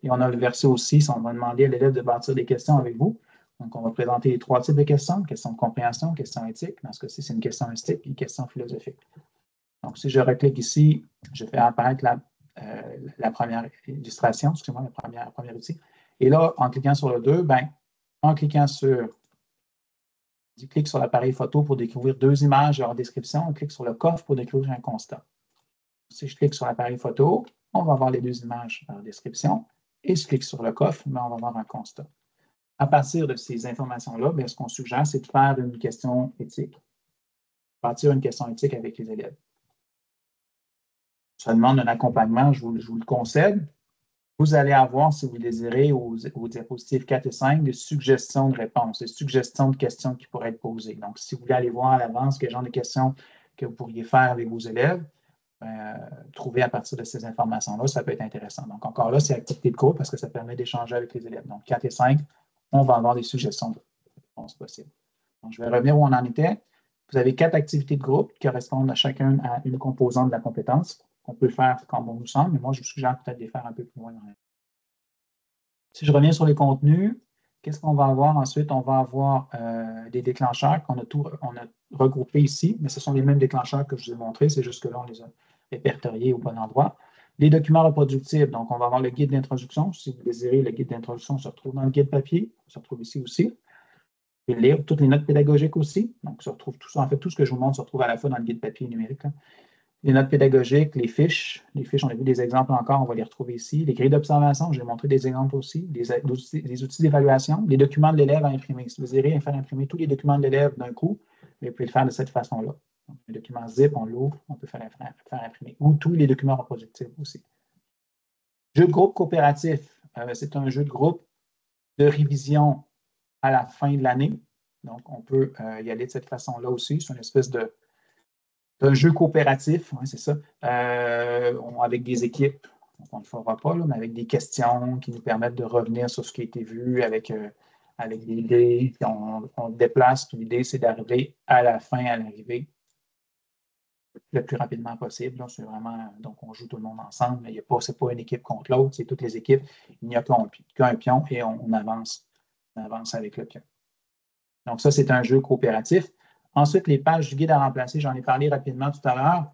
Speaker 2: Et on a le verset aussi, si on va demander à l'élève de bâtir des questions avec vous. Donc, on va présenter les 3 types de questions, questions de compréhension, questions éthiques. Dans ce cas-ci, c'est une question éthique et une question philosophique. Donc, si je reclique ici, je fais apparaître la première illustration, excusez-moi, la première outil. Et là, en cliquant sur le 2, en cliquant sur, je clique sur l'appareil photo pour découvrir 2 images et leur description. On clique sur le coffre pour découvrir un constat. Si je clique sur l'appareil photo, on va voir les 2 images en description. Et je clique sur le coffre, on va voir un constat. À partir de ces informations-là, ce qu'on suggère, c'est de faire une question éthique. Bâtir une question éthique avec les élèves. Ça demande un accompagnement, je vous le concède. Vous allez avoir, si vous le désirez, aux diapositives 4 et 5, des suggestions de réponses, des suggestions de questions qui pourraient être posées. Donc, si vous voulez aller voir à l'avance quel genre de questions que vous pourriez faire avec vos élèves, trouver à partir de ces informations-là, ça peut être intéressant. Donc, encore là, c'est activité de groupe parce que ça permet d'échanger avec les élèves. Donc, 4 et 5, on va avoir des suggestions de réponses possibles. Donc, je vais revenir où on en était. Vous avez 4 activités de groupe qui correspondent à chacun à une composante de la compétence. On peut le faire comme on nous semble, mais moi, je vous suggère peut-être de les faire un peu plus loin. Si je reviens sur les contenus, qu'est-ce qu'on va avoir ensuite? On va avoir des déclencheurs qu'on a regroupés ici, mais ce sont les mêmes déclencheurs que je vous ai montrés, c'est juste que là, on les a répertoriés au bon endroit. Les documents reproductibles, donc on va avoir le guide d'introduction. Si vous désirez, le guide d'introduction se retrouve dans le guide papier, se retrouve ici aussi. Vous pouvez lire toutes les notes pédagogiques aussi. Donc, se retrouve tout ça. En fait, tout ce que je vous montre se retrouve à la fois dans le guide papier et numérique, là. Les notes pédagogiques, les fiches, on a vu des exemples encore, on va les retrouver ici. Les grilles d'observation, j'ai montré des exemples aussi. Les outils d'évaluation, les documents de l'élève à imprimer. Si vous désirez faire imprimer tous les documents de l'élève d'un coup, vous pouvez le faire de cette façon-là. Donc, les documents zip, on l'ouvre, on peut faire imprimer. Ou tous les documents reproductibles aussi. Jeu de groupe coopératif, c'est un jeu de groupe de révision à la fin de l'année. Donc, on peut y aller de cette façon-là aussi. C'est une espèce d'un jeu coopératif, ouais, c'est ça, avec des équipes. Donc, on ne le fera pas, là, mais avec des questions qui nous permettent de revenir sur ce qui a été vu avec des idées. Puis on déplace, puis l'idée, c'est d'arriver à la fin, à l'arrivée, le plus rapidement possible. C'est vraiment, donc, on joue tout le monde ensemble, mais ce n'est pas une équipe contre l'autre, c'est toutes les équipes. Il n'y a qu'un pion et on avance avec le pion. Donc, ça, c'est un jeu coopératif. Ensuite, les pages du guide à remplacer, j'en ai parlé rapidement tout à l'heure.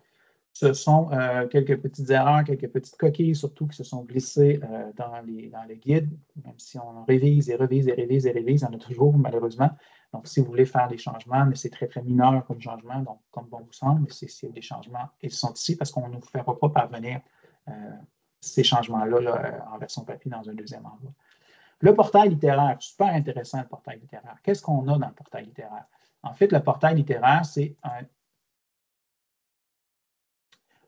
Speaker 2: Ce sont quelques petites erreurs, quelques petites coquilles surtout qui se sont glissées dans le guide, même si on révise et révise et révise et révise, il y en a toujours malheureusement. Donc, si vous voulez faire des changements, mais c'est très, très mineur comme changement, donc comme bon vous semble, mais s'il y a des changements, ils sont ici parce qu'on ne vous fera pas parvenir ces changements-là en version papier dans un deuxième envoi. Le portail littéraire, super intéressant le portail littéraire. Qu'est-ce qu'on a dans le portail littéraire? En fait, le portail littéraire, c'est une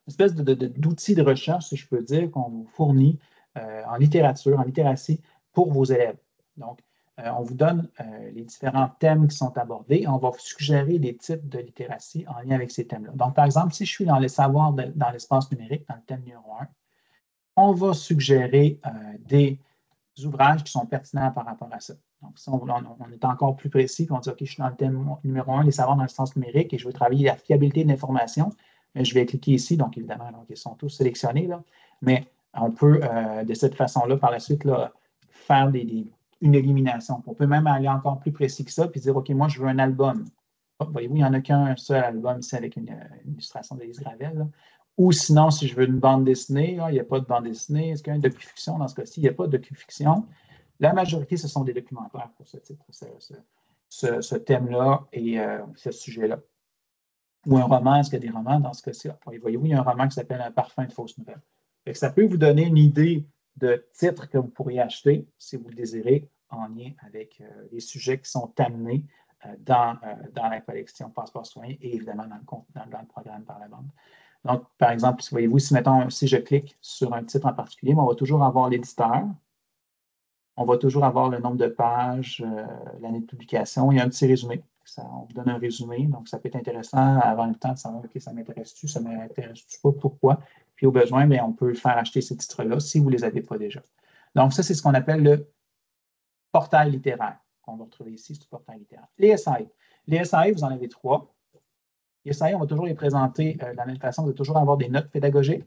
Speaker 2: espèce d'outil de recherche, si je peux dire, qu'on vous fournit en littérature, en littératie pour vos élèves. Donc, on vous donne les différents thèmes qui sont abordés et on va vous suggérer des types de littératie en lien avec ces thèmes-là. Donc, par exemple, si je suis dans les savoirs dans l'espace numérique, dans le thème numéro 1, on va suggérer des ouvrages qui sont pertinents par rapport à ça. Donc, si on est encore plus précis, puis on dit, OK, je suis dans le thème numéro 1, les savoirs dans l'espace numérique, et je veux travailler la fiabilité de l'information, je vais cliquer ici. Donc, évidemment, donc, ils sont tous sélectionnés, là, mais on peut, de cette façon-là, par la suite, là, faire une élimination. On peut même aller encore plus précis que ça, puis dire, OK, moi, je veux un album. Oh, voyez-vous, il n'y en a qu'un seul album ici avec une illustration d'Élise Gravel, là. Ou sinon, si je veux une bande dessinée, là, il n'y a pas de bande dessinée. Est-ce qu'il y a une docufiction dans ce cas-ci? Il n'y a pas de docufiction. La majorité, ce sont des documentaires pour ce titre, ce thème-là et ce sujet-là. Ou un roman, est-ce qu'il y a des romans dans ce cas-ci? Voyez-vous, il y a un roman qui s'appelle Un parfum de fausse nouvelle. Ça peut vous donner une idée de titre que vous pourriez acheter, si vous le désirez, en lien avec les sujets qui sont amenés dans la collection Passeport Citoyen et évidemment dans le programme par la bande. Donc, par exemple, voyez-vous, si je clique sur un titre en particulier, on va toujours avoir l'éditeur, on va toujours avoir le nombre de pages, l'année de publication, il y a un petit résumé. On vous donne un résumé, donc ça peut être intéressant avant le temps de savoir, OK, ça m'intéresse-tu, ça ne m'intéresse-tu pas, pourquoi? Puis au besoin, bien, on peut faire acheter ces titres-là si vous ne les avez pas déjà. Donc, ça, c'est ce qu'on appelle le portail littéraire, qu'on va retrouver ici, c'est le portail littéraire. Les SAI. Les SAI, vous en avez 3. Les SAI, on va toujours les présenter de la même façon, de toujours avoir des notes pédagogiques.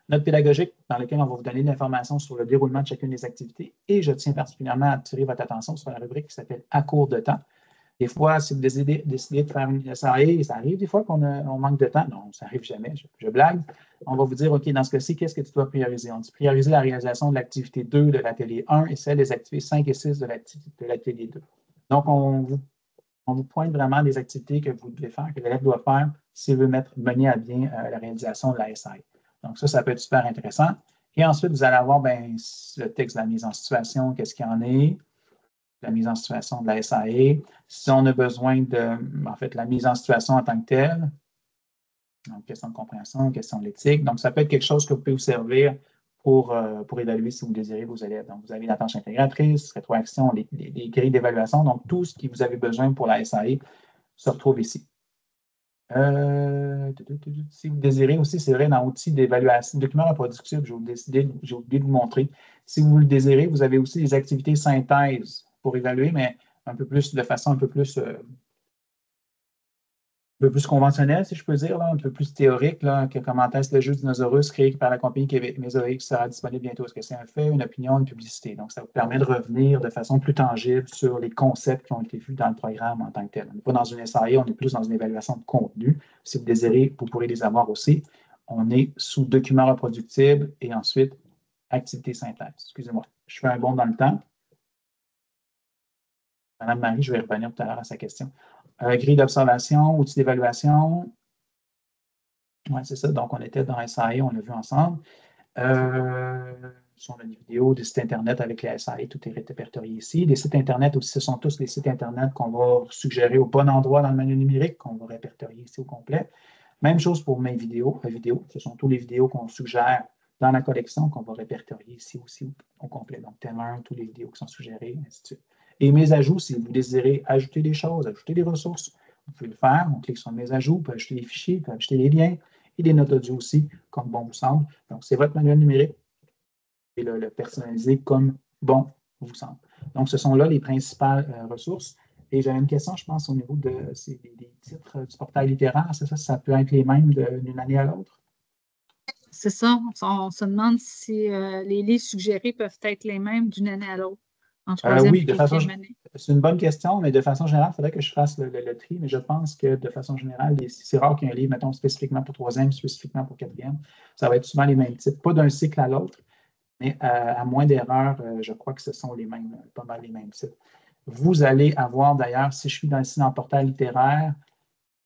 Speaker 2: Notes pédagogiques dans lesquelles on va vous donner de l'information sur le déroulement de chacune des activités. Et je tiens particulièrement à attirer votre attention sur la rubrique qui s'appelle « À court de temps ». Des fois, si vous décidez de faire une SAI, ça arrive des fois qu'on manque de temps. Non, ça n'arrive jamais, je blague. On va vous dire, OK, dans ce cas-ci, qu'est-ce que tu dois prioriser? On dit prioriser la réalisation de l'activité 2 de l'atelier 1 et celle des activités 5 et 6 de l'atelier 2. Donc, on vous pointe vraiment des activités que vous devez faire, que l'élève doit faire s'il veut mener à bien la réalisation de la SAI. Donc, ça peut être super intéressant. Et ensuite, vous allez avoir le texte de la mise en situation, qu'est-ce qu'il y en est, la mise en situation de la SAE, si on a besoin la mise en situation en tant que telle, donc question de compréhension, question d'éthique. Donc, ça peut être quelque chose que vous pouvez vous servir pour évaluer si vous désirez vos élèves. Donc, vous avez la tâche intégratrice, rétroaction, les grilles d'évaluation. Donc, tout ce que vous avez besoin pour la SAE se retrouve ici. Si vous désirez aussi, c'est vrai, dans outils d'évaluation, documents reproductibles, j'ai oublié de vous montrer. Si vous le désirez, vous avez aussi des activités synthèse pour évaluer, mais de façon un peu plus conventionnelle, si je peux dire, là, un peu plus théorique, là, que comment est-ce le jeu Dinosaurus créé par la compagnie Québec Mésoïque sera disponible bientôt. Est-ce que c'est un fait, une opinion, une publicité? Donc, ça vous permet de revenir de façon plus tangible sur les concepts qui ont été vus dans le programme en tant que tel. On n'est pas dans une SAE, on est plus dans une évaluation de contenu. Si vous désirez, vous pourrez les avoir aussi on est sous document reproductible et ensuite activité synthèse. Excusez-moi, je fais un bond dans le temps. Madame Marie, je vais revenir tout à l'heure à sa question. Grille d'observation, outils d'évaluation. Oui, c'est ça. Donc, on était dans SAE, on l'a vu ensemble. Sur une vidéo des sites Internet avec les SAE, tout est répertorié ici. Les sites Internet aussi, ce sont tous les sites Internet qu'on va suggérer au bon endroit dans le manuel numérique, qu'on va répertorier ici au complet. Même chose pour mes vidéos. Ce sont tous les vidéos qu'on suggère dans la collection qu'on va répertorier ici aussi au complet. Donc, thème 1, tous les vidéos qui sont suggérées, ainsi de suite. Et mes ajouts, si vous désirez ajouter des choses, ajouter des ressources, vous pouvez le faire. On clique sur mes ajouts, vous pouvez ajouter des fichiers, vous pouvez ajouter des liens et des notes audio aussi, comme bon vous semble. Donc, c'est votre manuel numérique et le personnaliser comme bon vous semble. Donc, ce sont là les principales ressources. Et j'avais une question, je pense, au niveau des titres du portail littéraire. C'est ça, ça peut être les mêmes d'une année à l'autre?
Speaker 1: C'est ça. On se demande si les livres suggérés peuvent être les mêmes d'une année à l'autre, en troisième
Speaker 2: Oui,
Speaker 1: et quatrième année.
Speaker 2: c'est une bonne question, mais de façon générale, il faudrait que je fasse le tri, mais je pense que de façon générale, c'est rare qu'il y ait un livre, mettons, spécifiquement pour troisième, spécifiquement pour quatrième. Ça va être souvent les mêmes titres, pas d'un cycle à l'autre, mais à moins d'erreurs, je crois que ce sont les mêmes, pas mal les mêmes titres. Vous allez avoir d'ailleurs, si je suis dans le portail littéraire,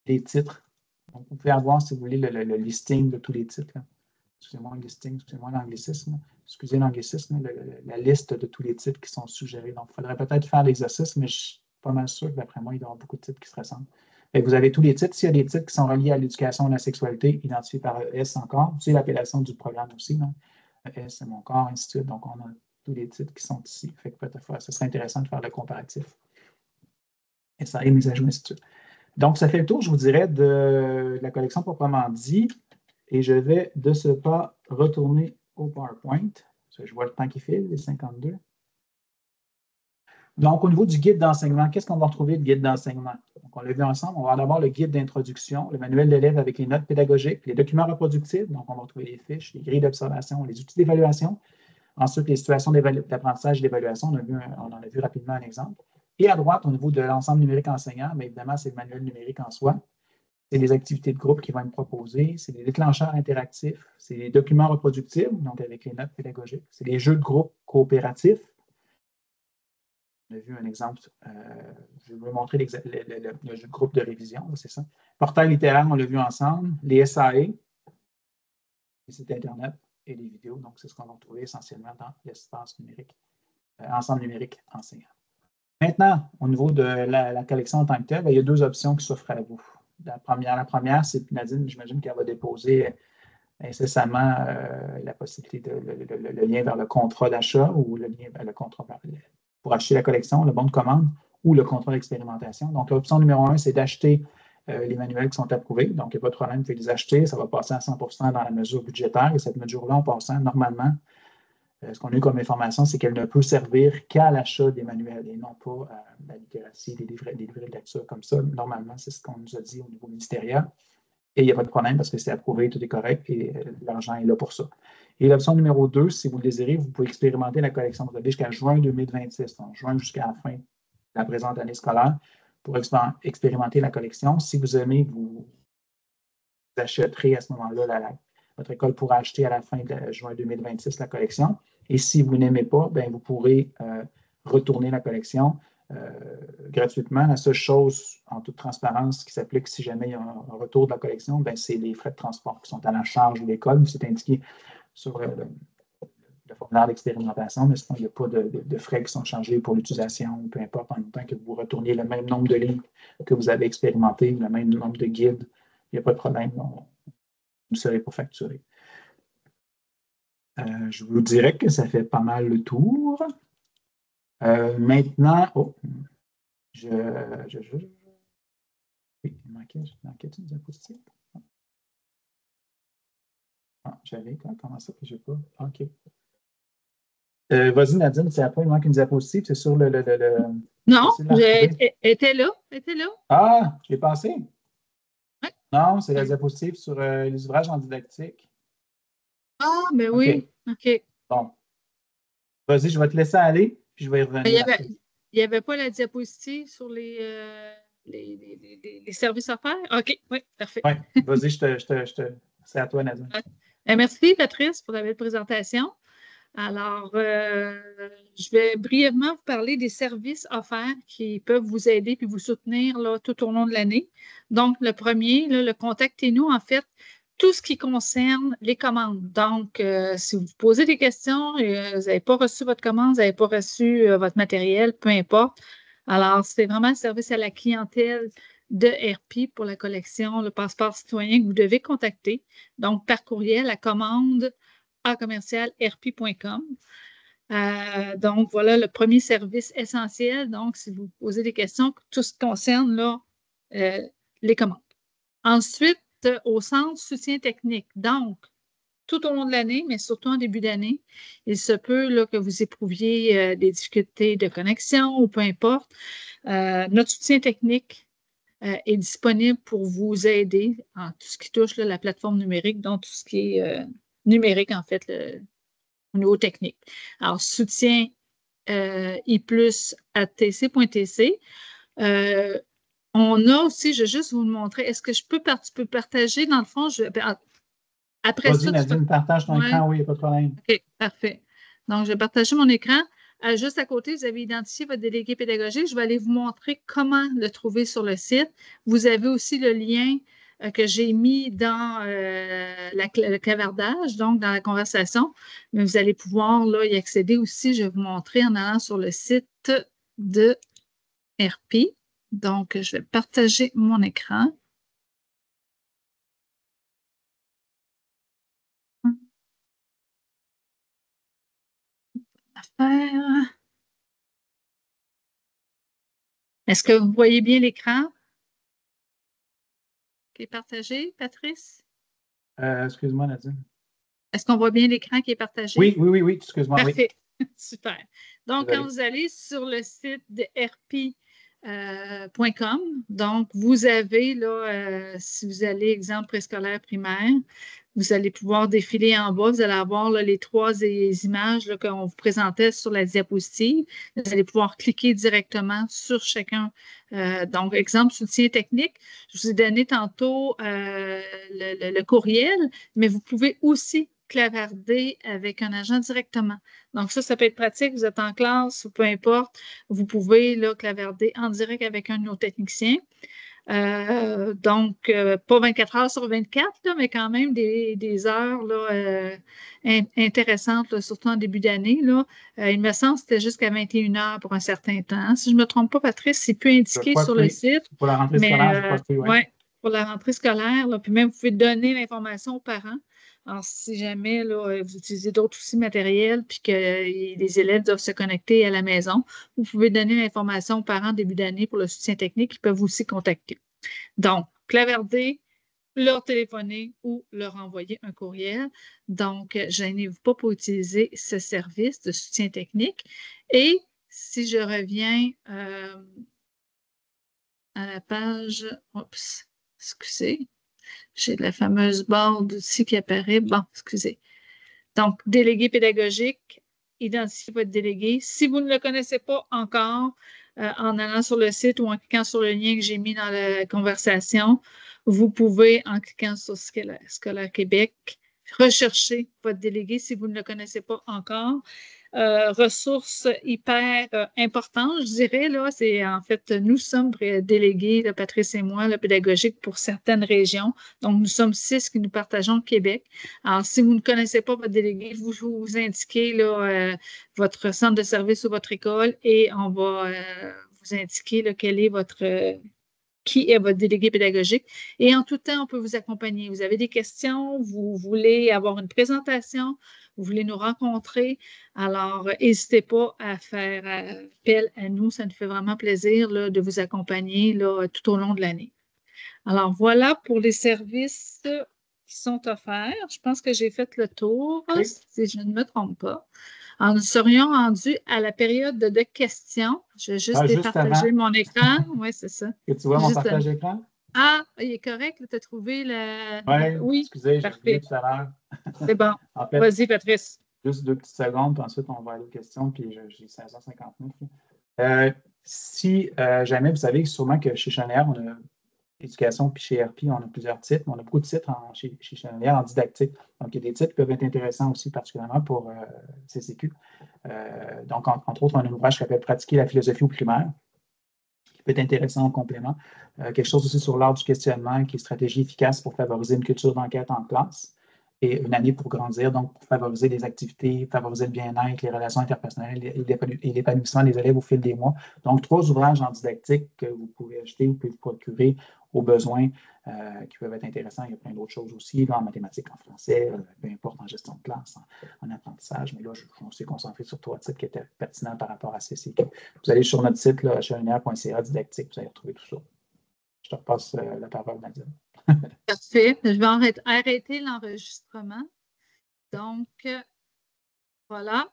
Speaker 2: des titres. Donc, vous pouvez avoir, si vous voulez, le listing de tous les titres. Là. Excusez-moi le listing, excusez-moi l'anglicisme. Excusez l'anglicisme, la liste de tous les titres qui sont suggérés. Donc, il faudrait peut-être faire l'exercice, mais je suis pas mal sûr que d'après moi, il doit y avoir beaucoup de titres qui se ressemblent. Et vous avez tous les titres. S'il y a des titres qui sont reliés à l'éducation et à la sexualité, identifiés par ES encore, c'est l'appellation du programme aussi. Non? ES, c'est mon corps, ainsi de suite. Donc, on a tous les titres qui sont ici. Fait que peut-être ce serait intéressant de faire le comparatif. Et ça, et mes ajouts, ainsi de suite. Donc, ça fait le tour, je vous dirais, de la collection proprement dit. Et je vais de ce pas retourner au PowerPoint. Je vois le temps qui file, les 52. Donc, au niveau du guide d'enseignement, qu'est-ce qu'on va retrouver le guide d'enseignement? Donc, on l'a vu ensemble. On va avoir d'abord le guide d'introduction, le manuel d'élève avec les notes pédagogiques, les documents reproductibles. Donc, on va retrouver les fiches, les grilles d'observation, les outils d'évaluation. Ensuite, les situations d'apprentissage et d'évaluation. On en a vu rapidement un exemple. Et à droite, au niveau de l'ensemble numérique enseignant, mais évidemment, c'est le manuel numérique en soi. C'est les activités de groupe qui vont être proposées, c'est les déclencheurs interactifs, c'est les documents reproductibles, donc avec les notes pédagogiques, c'est les jeux de groupe coopératifs. On a vu un exemple, je vais vous montrer le jeu de groupe de révision, c'est ça. Portail littéraire, on l'a vu ensemble, les SAE, les sites Internet et les vidéos, donc c'est ce qu'on va retrouver essentiellement dans l'espace numérique, ensemble numérique enseignant. Maintenant, au niveau de la collection en tant que telle, il y a deux options qui s'offrent à vous. La première, c'est Nadine, j'imagine qu'elle va déposer incessamment la possibilité le lien vers le contrat d'achat ou le lien vers le contrat pour acheter la collection, le bon de commande ou le contrat d'expérimentation. Donc, l'option numéro 1, c'est d'acheter les manuels qui sont approuvés. Donc, il n'y a pas de problème, vous pouvez les acheter. Ça va passer à 100% dans la mesure budgétaire. Et cette mesure-là, en passant, normalement, ce qu'on a eu comme information, c'est qu'elle ne peut servir qu'à l'achat des manuels et non pas à la littératie, des livrets de lecture comme ça. Normalement, c'est ce qu'on nous a dit au niveau ministériel. Et il n'y a pas de problème parce que c'est approuvé, tout est correct et l'argent est là pour ça. Et l'option numéro 2, si vous le désirez, vous pouvez expérimenter la collection. Vous avez jusqu'à juin 2026, donc juin jusqu'à la fin de la présente année scolaire, pour expérimenter la collection. Si vous aimez, vous achèterez à ce moment-là, votre école pourra acheter à la fin de juin 2026 la collection. Et si vous n'aimez pas, bien, vous pourrez retourner la collection gratuitement. La seule chose, en toute transparence, qui s'applique si jamais il y a un retour de la collection, bien, c'est les frais de transport qui sont à la charge de l'école. C'est indiqué sur le formulaire d'expérimentation, mais sinon, il n'y a pas de frais qui sont chargés pour l'utilisation, peu importe, en même temps que vous retourniez le même nombre de livres que vous avez expérimenté, le même nombre de guides. Il n'y a pas de problème. Vous ne serez pas facturé. Je vous dirais que ça fait pas mal le tour. Maintenant, oui, il manquait une diapositive. J'avais comment ça que je n'ai pas? OK. Vas-y, Nadine, c'est après, il manque une diapositive, c'est sur le
Speaker 1: non, était là.
Speaker 2: Ah, je l'ai passé?
Speaker 1: Ouais.
Speaker 2: Non, c'est la diapositive sur les ouvrages en didactique.
Speaker 1: Ah, ben oui. OK.
Speaker 2: Bon. Vas-y, je vais te laisser aller, puis je vais y revenir.
Speaker 1: Il n'y avait pas la diapositive sur les services offerts? OK, oui, parfait.
Speaker 2: Oui, vas-y, je te C'est à toi, Nadine.
Speaker 1: Merci, Patrice, pour la belle présentation. Alors, je vais brièvement vous parler des services offerts qui peuvent vous aider puis vous soutenir là, tout au long de l'année. Donc, le premier, là, le contactez-nous, en fait, tout ce qui concerne les commandes. Donc, si vous posez des questions, vous n'avez pas reçu votre commande, vous n'avez pas reçu votre matériel, peu importe. Alors, c'est vraiment un service à la clientèle de RP pour la collection, le passeport citoyen que vous devez contacter. Donc, par courriel, la commande à commercial-rp.com. Donc, voilà le premier service essentiel. Donc, si vous posez des questions, tout ce qui concerne là, les commandes. Ensuite, au centre soutien technique. Donc, tout au long de l'année, mais surtout en début d'année, il se peut là, que vous éprouviez des difficultés de connexion ou peu importe. Notre soutien technique est disponible pour vous aider en tout ce qui touche là, la plateforme numérique, donc tout ce qui est numérique, en fait, au niveau technique. Alors, soutien i+@tc.tc. On a aussi, je vais juste vous le montrer, est-ce que je peux partager, dans le fond, après
Speaker 2: Vas-y,
Speaker 1: ça,
Speaker 2: Nadine, partage ton écran, oui, il n'y a pas de problème.
Speaker 1: OK, parfait. Donc, je vais partager mon écran. Juste à côté, vous avez identifié votre délégué pédagogique. Je vais aller vous montrer comment le trouver sur le site. Vous avez aussi le lien que j'ai mis dans le clavardage, donc dans la conversation. Mais vous allez pouvoir là, y accéder aussi. Je vais vous montrer en allant sur le site de RP. Donc, je vais partager mon écran. Affaire. Est-ce que vous voyez bien l'écran qui est partagé, Patrice?
Speaker 2: Excuse-moi, Nadine.
Speaker 1: Est-ce qu'on voit bien l'écran qui est partagé?
Speaker 2: Oui, excuse-moi.
Speaker 1: Parfait. Oui. Super. Donc,
Speaker 2: Désolé.
Speaker 1: quand vous allez sur le site de rp.com, donc vous avez, là, si vous allez, exemple, préscolaire primaire, vous allez pouvoir défiler en bas, vous allez avoir là, les trois images qu'on vous présentait sur la diapositive. Vous allez pouvoir cliquer directement sur chacun. Donc, exemple, soutien technique. Je vous ai donné tantôt le courriel, mais vous pouvez aussi clavarder avec un agent directement. Donc, ça peut être pratique. Vous êtes en classe ou peu importe. Vous pouvez là, clavarder en direct avec un de nos techniciens. Donc, pas 24 heures sur 24, là, mais quand même des heures là, intéressantes, là, surtout en début d'année. Il me semble que c'était jusqu'à 21 heures pour un certain temps. Si je ne me trompe pas, Patrice, c'est plus indiqué sur le site.
Speaker 2: Pour la rentrée scolaire, je crois que oui.
Speaker 1: Ouais, pour la rentrée scolaire. Là, puis même, vous pouvez donner l'information aux parents. Alors, si jamais là, vous utilisez d'autres outils matériels puis que les élèves doivent se connecter à la maison, vous pouvez donner l'information aux parents début d'année pour le soutien technique. Ils peuvent aussi contacter. Donc, clavarder, leur téléphoner ou leur envoyer un courriel. Donc, gênez-vous pas pour utiliser ce service de soutien technique. Et si je reviens à la page, oups, excusez, j'ai la fameuse barre d'outils qui apparaît. Bon, excusez. Donc, délégué pédagogique, identifiez votre délégué. Si vous ne le connaissez pas encore, en allant sur le site ou en cliquant sur le lien que j'ai mis dans la conversation, vous pouvez, en cliquant sur Scolaire Québec, rechercher votre délégué si vous ne le connaissez pas encore. Ressources hyper importantes, je dirais, là, c'est en fait, nous sommes délégués, là, Patrice et moi, le pédagogique pour certaines régions. Donc, nous sommes 6 qui nous partageons le Québec. Alors, si vous ne connaissez pas votre délégué, vous indiquez là, votre centre de service ou votre école et on va vous indiquer là, qui est votre délégué pédagogique. Et en tout temps, on peut vous accompagner. Vous avez des questions, vous voulez avoir une présentation, vous voulez nous rencontrer, alors n'hésitez pas à faire appel à nous. Ça nous fait vraiment plaisir là, de vous accompagner là, tout au long de l'année. Alors voilà pour les services qui sont offerts. Je pense que j'ai fait le tour,
Speaker 2: oui.
Speaker 1: Si je ne me trompe pas. Alors, nous serions rendus à la période de questions. Je vais juste départager mon écran. Oui, c'est ça.
Speaker 2: Et tu vois mon partage d'écran?
Speaker 1: Ah, il est correct. Tu as trouvé le...
Speaker 2: Oui, excusez, j'ai oublié
Speaker 1: parfait.
Speaker 2: tout à l'heure.
Speaker 1: C'est bon.
Speaker 2: En fait,
Speaker 1: vas-y, Patrice.
Speaker 2: Juste 2 petites secondes, puis ensuite on va aller aux questions, puis j'ai 16h59. Si jamais, vous savez sûrement que chez Chanel, on a éducation, puis chez RP, on a plusieurs titres. On a beaucoup de titres chez Chenelière en didactique. Donc, il y a des titres qui peuvent être intéressants aussi, particulièrement pour CCQ. Donc, entre autres, on a un ouvrage qui s'appelle Pratiquer la philosophie au primaire, qui peut être intéressant en complément. Quelque chose aussi sur l'art du questionnement, qui est stratégie efficace pour favoriser une culture d'enquête en classe. Et une année pour grandir, donc pour favoriser les activités, favoriser le bien-être, les relations interpersonnelles et l'épanouissement des élèves au fil des mois. Donc, 3 ouvrages en didactique que vous pouvez acheter, vous pouvez vous procurer aux besoins qui peuvent être intéressants. Il y a plein d'autres choses aussi, là, en mathématiques, en français, peu importe, en gestion de classe, en apprentissage. Mais là, on s'est concentré sur 3 titres qui étaient pertinents par rapport à CCQ. Vous allez sur notre site, chenelière.ca, didactique, vous allez retrouver tout ça. Je te repasse la parole, Nadine.
Speaker 1: Parfait. Je vais arrêter l'enregistrement. Donc, voilà.